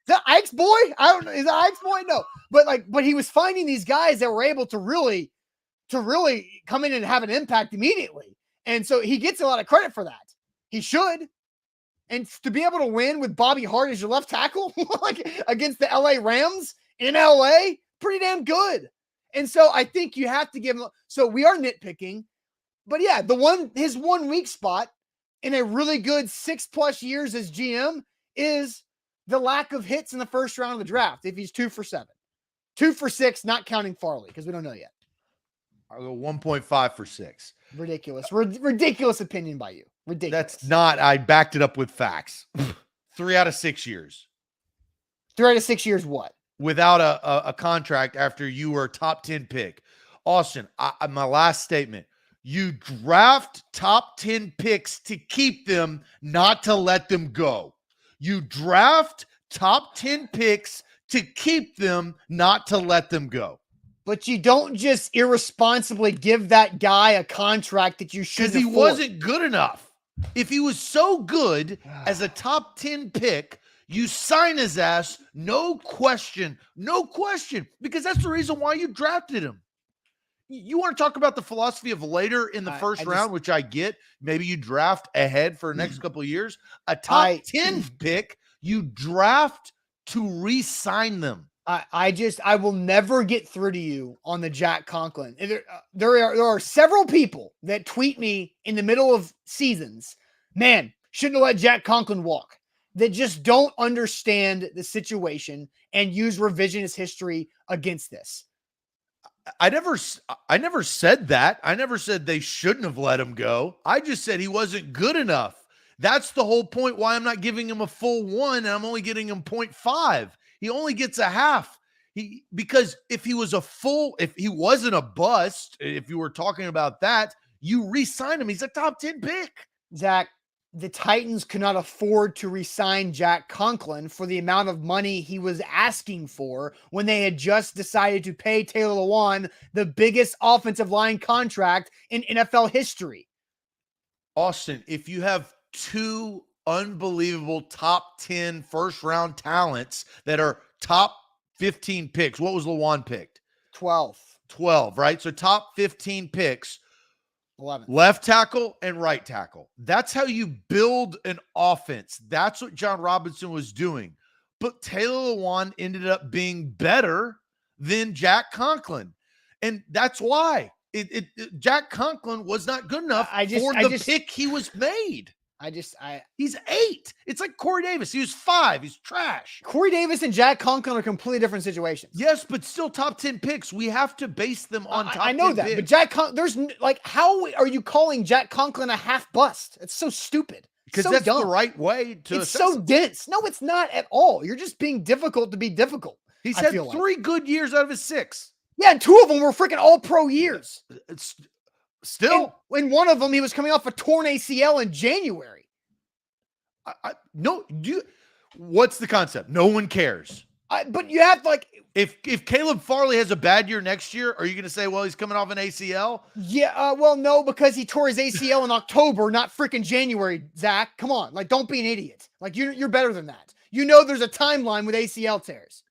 The Ike's boy? I don't know. Is it Ike's boy? No, but he was finding these guys that were able to really come in and have an impact immediately, and so he gets a lot of credit for that. He should. And to be able to win with Bobby Hart as your left tackle, like against the LA Rams in LA, pretty damn good. And so I think you have to give him. So we are nitpicking, but yeah, his 1 weak spot in a really good 6+ years as GM is the lack of hits in the first round of the draft. If he's 2 for 7, 2 for 6, not counting Farley because we don't know yet. I'll go 1.5 for 6. Ridiculous, ridiculous opinion by you. Ridiculous. That's not. I backed it up with facts. 3 out of 6 years. 3 out of 6 years. What? Without a contract after you were a top 10 pick. Austin, my last statement. You draft top 10 picks to keep them, not to let them go. You draft top 10 picks to keep them, not to let them go. But you don't just irresponsibly give that guy a contract that you shouldn't afford. Because he wasn't good enough. If he was so good as a top 10 pick, you sign his ass, no question, because that's the reason why you drafted him. You want to talk about the philosophy of later in the first round, which I get. Maybe you draft ahead for the next couple of years. A top 10 pick, you draft to re-sign them. I will never get through to you on the Jack Conklin. There are several people that tweet me in the middle of seasons, man, shouldn't have let Jack Conklin walk, that just don't understand the situation and use revisionist history against this. I never said that. I never said they shouldn't have let him go. I just said he wasn't good enough. That's the whole point why I'm not giving him a full 1 and I'm only getting him 0.5. He only gets a half. Because if he wasn't a bust, if you were talking about that, you re-sign him. He's a top 10 pick. Zach, the Titans could not afford to re-sign Jack Conklin for the amount of money he was asking for when they had just decided to pay Taylor Lewan the biggest offensive line contract in NFL history. Austin, if you have 2 unbelievable top 10 first round talents that are top 15 picks. What was Lewan picked? 12, right? So top 15 picks, 11. Left tackle and right tackle. That's how you build an offense. That's what Jon Robinson was doing. But Taylor Lewan ended up being better than Jack Conklin. And that's why Jack Conklin was not good enough for the pick he was made. He's 8. It's like Corey Davis. He was 5. He's trash. Corey Davis and Jack Conklin are completely different situations. Yes, but still top 10 picks. We have to base them on top 10 I know that, picks. but Jack there's how are you calling Jack Conklin a half bust? It's so stupid. Because so that's dumb. the right way to It's so dense. No, it's not at all. You're just being difficult to be difficult. He's had 3 good years out of his 6. Yeah, and 2 of them were freaking all-pro years. It's still. In one of them, he was coming off a torn ACL in January. What's the concept? No one cares. But you have if Caleb Farley has a bad year next year, are you going to say, well, he's coming off an ACL? Yeah, well, no, because he tore his ACL in October, not freaking January, Zach. Come on, don't be an idiot. You're better than that. You know there's a timeline with ACL tears.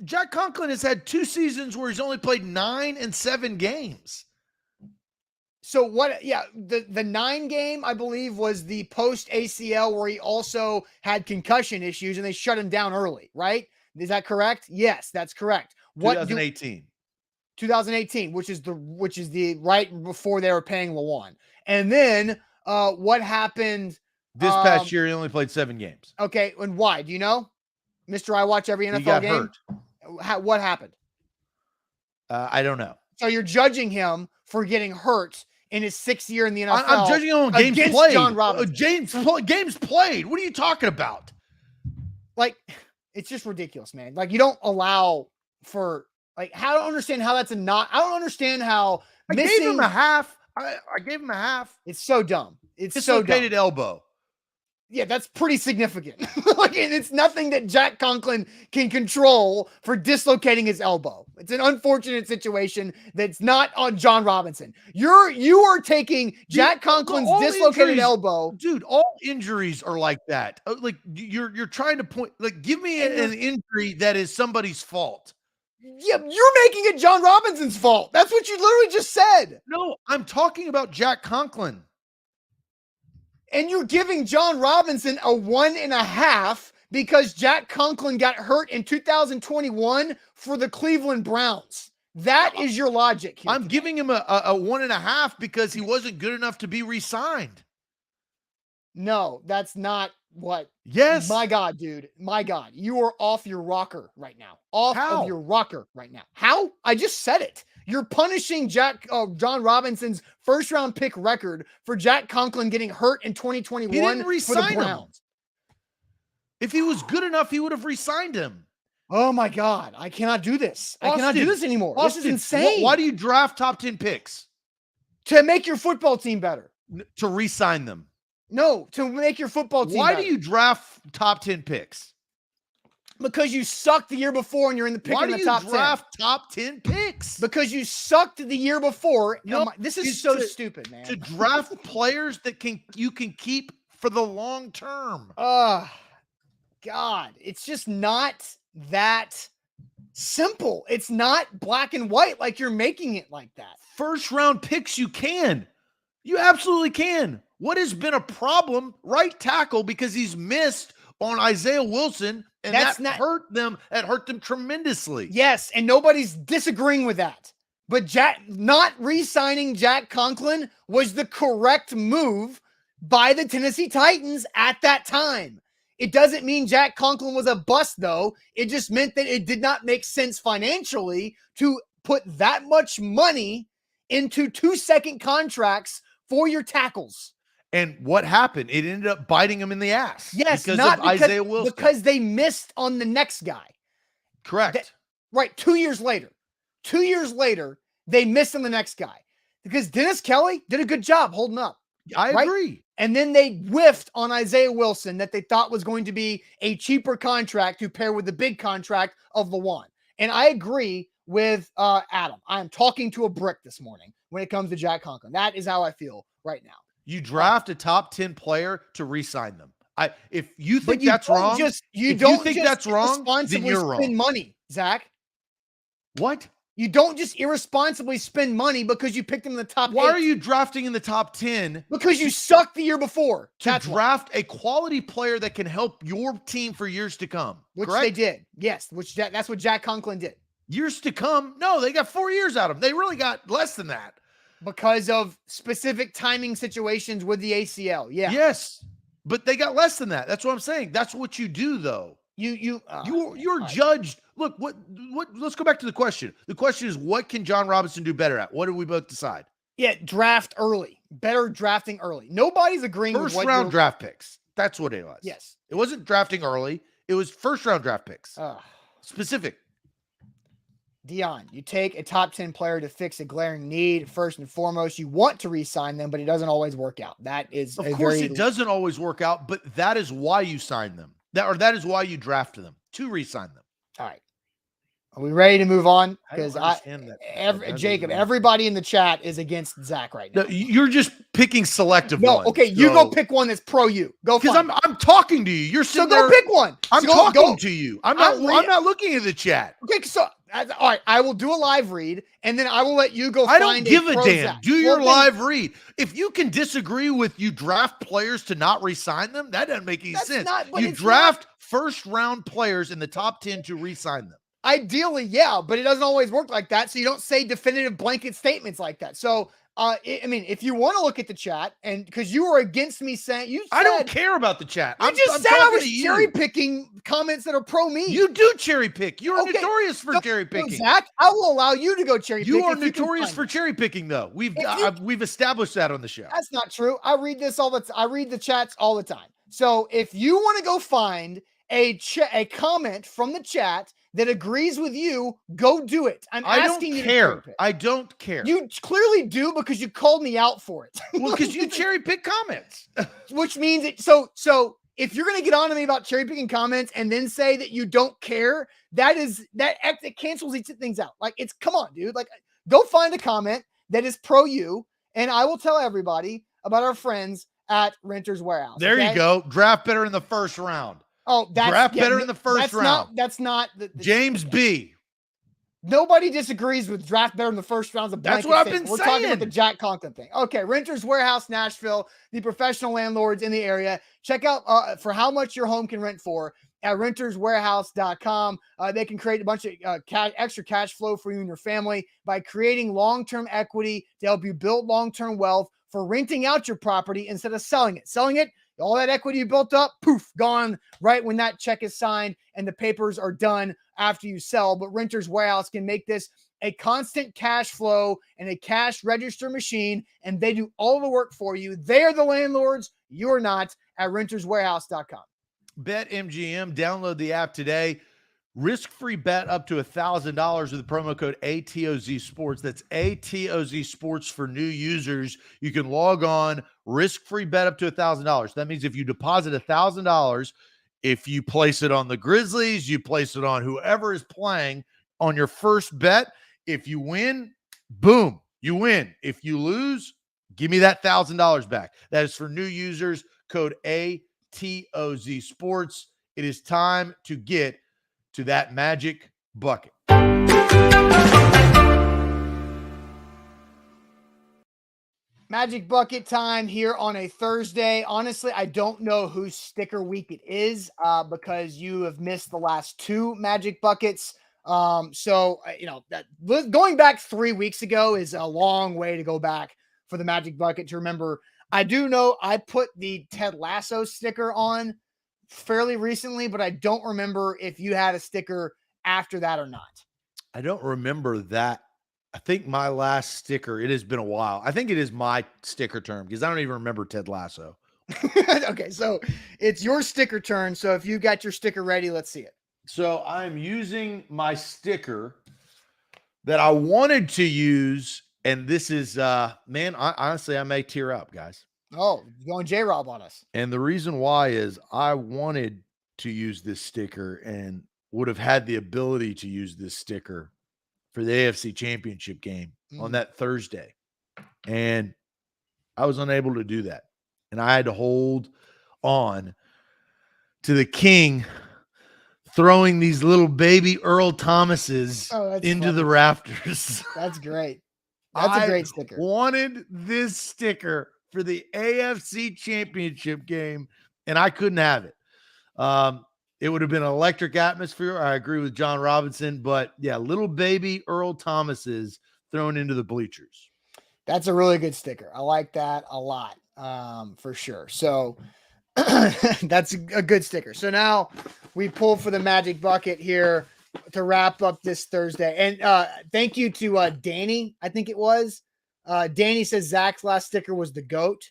Jack Conklin has had 2 seasons where he's only played 9 and 7 games. So what? Yeah, the 9 game, I believe, was the post ACL where he also had concussion issues and they shut him down early, right? Is that correct? Yes, that's correct. 2018, which is the right before they were paying Lawan. And then what happened this past year? He only played 7 games. Okay, and why? Do you know, Mr. I watch every NFL he got game. Hurt. What happened? I don't know. So you're judging him for getting hurt in his 6th year in the NFL. I'm judging him on games against played. Jon Robinson. Games played. What are you talking about? Like, it's just ridiculous, man. Like, you don't allow for like. I don't understand how that's I don't understand how I gave him a half. I gave him a half. It's so dumb. It's dislocated so dumb. elbow. Yeah, that's pretty significant. Like, and it's nothing that Jack Conklin can control for dislocating his elbow. It's an unfortunate situation that's not on Jon Robinson. You are taking Jack Conklin's dislocated elbow. Dude, all injuries are like that. Like you're trying to point, like, give me an injury that is somebody's fault. Yeah, you're making it Jon Robinson's fault. That's what you literally just said. No, I'm talking about Jack Conklin. And you're giving Jon Robinson a 1.5 because Jack Conklin got hurt in 2021 for the Cleveland Browns. That is your logic here. I'm giving him a 1.5 because he wasn't good enough to be re-signed. No, that's not what. Yes. My God, dude. My God. You are off your rocker right now. How? Of your rocker right now. How? I just said it. You're punishing Jon Robinson's first-round pick record for Jack Conklin getting hurt in 2021 he didn't re-sign for the Browns. Him. If he was good enough, he would have re-signed him. Oh, my God. I cannot do this. I cannot do this anymore. Austin, this is insane. Why do you draft top 10 picks? To make your football team better. To re-sign them. No, to make your football team Why better. do you draft top 10 picks? Because you sucked the year before and you're in the pick in the top 10. Why do you draft top 10 picks? Because you sucked the year before. No, this is so stupid, man. To draft players that you can keep for the long term. God, it's just not that simple. It's not black and white like you're making it like that. First round picks, you can. You absolutely can. What has been a problem? Right tackle, because he's missed on Isaiah Wilson, and that hurt them. That hurt them tremendously. Yes, and nobody's disagreeing with that. But not re-signing Jack Conklin was the correct move by the Tennessee Titans at that time. It doesn't mean Jack Conklin was a bust, though. It just meant that it did not make sense financially to put that much money into 2-second contracts for your tackles. And what happened? It ended up biting him in the ass. Yes, because not of Isaiah Wilson. Because they missed on the next guy. Correct. Right, 2 years later. 2 years later, they missed on the next guy. Because Dennis Kelly did a good job holding up. I agree. And then they whiffed on Isaiah Wilson that they thought was going to be a cheaper contract to pair with the big contract of Lawan. And I agree with Adam. I am talking to a brick this morning when it comes to Jack Conklin. That is how I feel right now. You draft a top 10 player to re-sign them. If you think that's wrong, then you're wrong. Spend money, Zach. What? You don't just irresponsibly spend money because you picked him in the top 8. Why are you drafting in the top 10? Because you sucked the year before. To draft a quality player that can help your team for years to come. Which correct? they did. Yes, that's what Jack Conklin did. Years to come? No, they got 4 years out of him. They really got less than that. Because of specific timing situations with the ACL. Yeah. Yes. But they got less than that. That's what I'm saying. That's what you do, though. You're judged. Look, what let's go back to the question. The question is, what can Jon Robinson do better at? What did we both decide? Yeah, draft early. Better drafting early. Nobody's agreeing with first round draft picks. That's what it was. Yes. It wasn't drafting early. It was first round draft picks. Specific. Dion, you take a top 10 player to fix a glaring need. First and foremost, you want to re-sign them, but it doesn't always work out. That is, of course, it doesn't always work out, but that is why you sign them. That is why you draft them, to re-sign them. All right. Are we ready to move on? Because Jacob, everybody in the chat is against Zach right now. No, you're just picking selective ones. Okay, you go pick one that's pro you. Go because I'm talking to you. You're sitting there. So go pick one. I'm talking to you. I'm not looking at the chat. Okay, so All right, I will do a live read, and then I will let you go. I don't give a pro damn. Zach. Do your Well, live read. If you can disagree with you draft players to not re-sign them, that doesn't make any sense. You draft first-round players in the top 10 to re-sign them. Ideally, yeah, but it doesn't always work like that. So you don't say definitive blanket statements like that. So, I mean, if you want to look at the chat, and because you were against me saying I don't care about the chat. I'm said I was cherry picking comments that are pro me. You do cherry pick. You're notorious for cherry picking. Zach, I will allow you to go cherry pick. You are notorious for cherry picking, though. We've established that on the show. That's not true. I read this all the time. I read the chats all the time. So if you want to go find a comment from the chat that agrees with you, go do it. I don't care. I don't care. You clearly do because you called me out for it. Well, because you cherry pick comments, which means it. So if you're going to get on to me about cherry picking comments and then say that you don't care, it cancels each things out. Like come on, dude. Like go find a comment that is pro you, and I will tell everybody about our friends at Renters Warehouse. There you go. Draft better in the first round. Oh, draft better in the first round. That's not James B. Nobody disagrees with draft better in the first round. That's what I've been saying. We're talking about the Jack Conklin thing. Okay, Renters Warehouse, Nashville, the professional landlords in the area. Check out for how much your home can rent for at renterswarehouse.com. They can create a bunch of extra cash flow for you and your family by creating long-term equity to help you build long-term wealth for renting out your property instead of selling it. Selling it, all that equity you built up, poof, gone right when that check is signed and the papers are done after you sell. But Renters Warehouse can make this a constant cash flow and a cash register machine, and they do all the work for you. They're the landlords. You're not at renterswarehouse.com. BetMGM, download the app today. Risk-free bet up to $1,000 with the promo code ATOZ Sports. That's ATOZ Sports for new users. You can log on, risk-free bet up to $1,000. That means if you deposit $1,000, if you place it on the Grizzlies, you place it on whoever is playing on your first bet. If you win, boom, you win. If you lose, give me that $1,000 back. That is for new users. Code ATOZ Sports. It is time to get to that magic bucket. Magic bucket time here on a Thursday. Honestly, I don't know whose sticker week it is because you have missed the last two magic buckets. That going back 3 weeks ago is a long way to go back for the magic bucket to remember. I do know I put the Ted Lasso sticker on fairly recently, but I don't remember if you had a sticker after that or not. I don't remember that. I think my last sticker, it has been a while. I think it is my sticker term because I don't even remember Ted Lasso. Okay, so it's your sticker turn. So if you got your sticker ready, let's see it. So I'm using my sticker that I wanted to use, and this is, honestly, I may tear up, guys. Oh, going J-Rob on us. And the reason why is I wanted to use this sticker and would have had the ability to use this sticker for the AFC Championship game on that Thursday. And I was unable to do that. And I had to hold on to the king throwing these little baby Earl Thomases into the rafters. That's great. That's a great sticker. I wanted this sticker for the AFC Championship game, and I couldn't have it. It would have been an electric atmosphere. I agree with Jon Robinson, but yeah, little baby Earl Thomases thrown into the bleachers. That's a really good sticker. I like that a lot, for sure. So that's a good sticker. So now we pull for the magic bucket here to wrap up this Thursday. And thank you to Danny, I think it was. Danny says Zach's last sticker was the GOAT.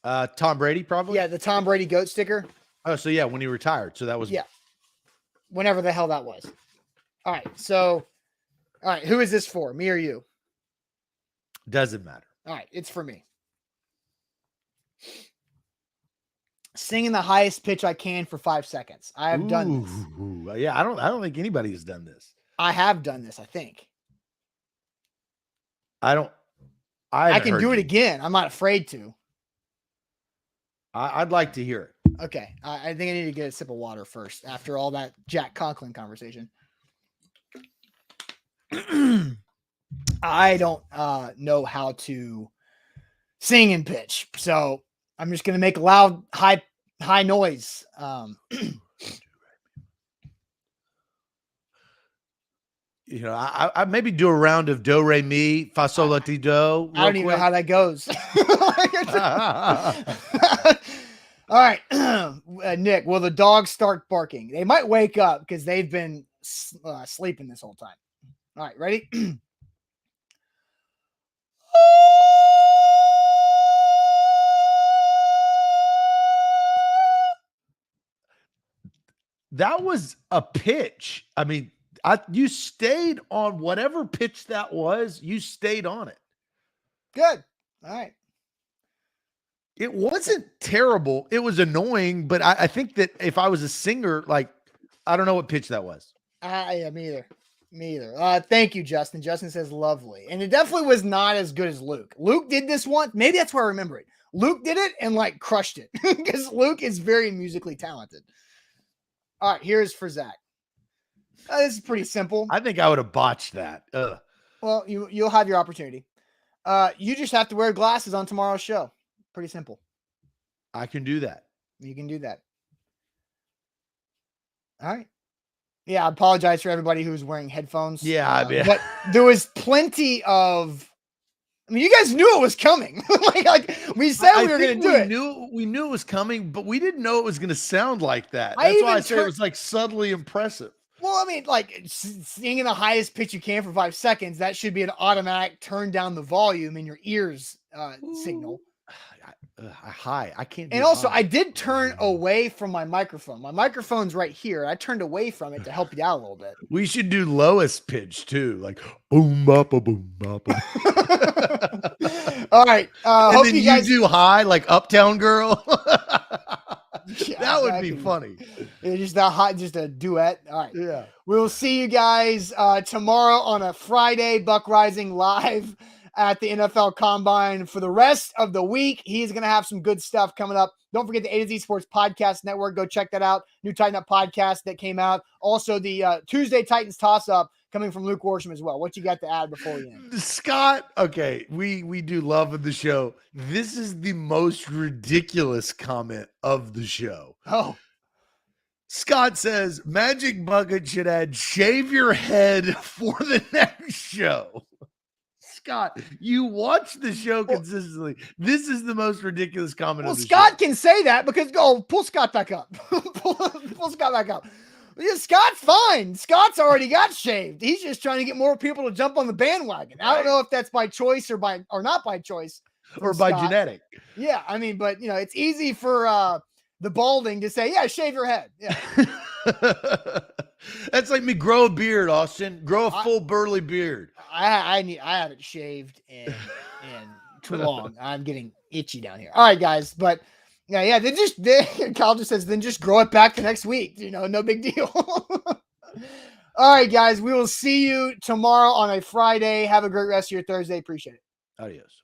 Tom Brady, probably? Yeah, the Tom Brady GOAT sticker. Oh, so yeah, when he retired. So that was... Yeah. Whenever the hell that was. All right, who is this for? Me or you? Doesn't matter. All right, it's for me. Singing the highest pitch I can for 5 seconds. I have done this. Yeah, I don't think anybody has done this. I have done this, I think. I can do it again. I'm not afraid to. I'd like to hear it. Okay. I think I need to get a sip of water first after all that Jack Conklin conversation. I don't know how to sing and pitch, so I'm just gonna make a loud high noise. You know, I maybe do a round of do re mi fa sol la ti do. I don't even know how that goes. All right, Nick, will the dogs start barking? They might wake up because they've been sleeping this whole time. All right, ready? That was a pitch. I mean, you stayed on whatever pitch that was. You stayed on it. Good. All right. It wasn't terrible. It was annoying, but I think that if I was a singer, like, I don't know what pitch that was. Yeah, me either. Me either. Thank you, Justin. Justin says lovely. And it definitely was not as good as Luke. Luke did this one. Maybe that's where I remember it. Luke did it and like crushed it because Luke is very musically talented. All right, here's for Zach. This is pretty simple. I think I would have botched that. Ugh. Well, you'll have your opportunity. You just have to wear glasses on tomorrow's show. Pretty simple. I can do that. You can do that. All right. Yeah, I apologize for everybody who's wearing headphones. Yeah, but there was plenty of. I mean, you guys knew it was coming. like we said we were going to do it. We knew it was coming, but we didn't know it was going to sound like that. That's why I said it was like subtly impressive. Well, I mean, like singing the highest pitch you can for 5 seconds, that should be an automatic turn down the volume in your ears signal. High. I can't. And also, I did turn away from my microphone. My microphone's right here. I turned away from it to help you out a little bit. We should do lowest pitch too, like boom bop a boom bop. All right. And hope then you guys do high like Uptown Girl. Yeah, that would be funny. It's just that hot, just a duet. All right. Yeah. We'll see you guys tomorrow on a Friday, Buck Rising live at the NFL Combine. For the rest of the week, he's going to have some good stuff coming up. Don't forget the Atoz Sports Podcast Network. Go check that out. New Tighten Up podcast that came out. Also, the Tuesday Titans Toss-Up coming from Luke Worsham as well. What you got to add before we end? Scott, okay, we do love of the show. This is the most ridiculous comment of the show. Oh. Scott says, Magic Bucket should add shave your head for the next show. Scott, you watch the show consistently. This is the most ridiculous comment of the show. Well, Scott can say that because pull Scott back up. pull Scott back up. Yeah, Scott's fine. Scott's already got shaved. He's just trying to get more people to jump on the bandwagon. I don't know if that's by choice or not by choice. Or by genetic. Yeah, I mean, but it's easy for the balding to say, yeah, shave your head. Yeah. That's like me grow a beard, Austin. Grow a full burly beard. I haven't shaved in too long. I'm getting itchy down here. All right, guys, but yeah. Kyle just says then just grow it back the next week. No big deal. All right, guys, we will see you tomorrow on a Friday. Have a great rest of your Thursday. Appreciate it. Adios.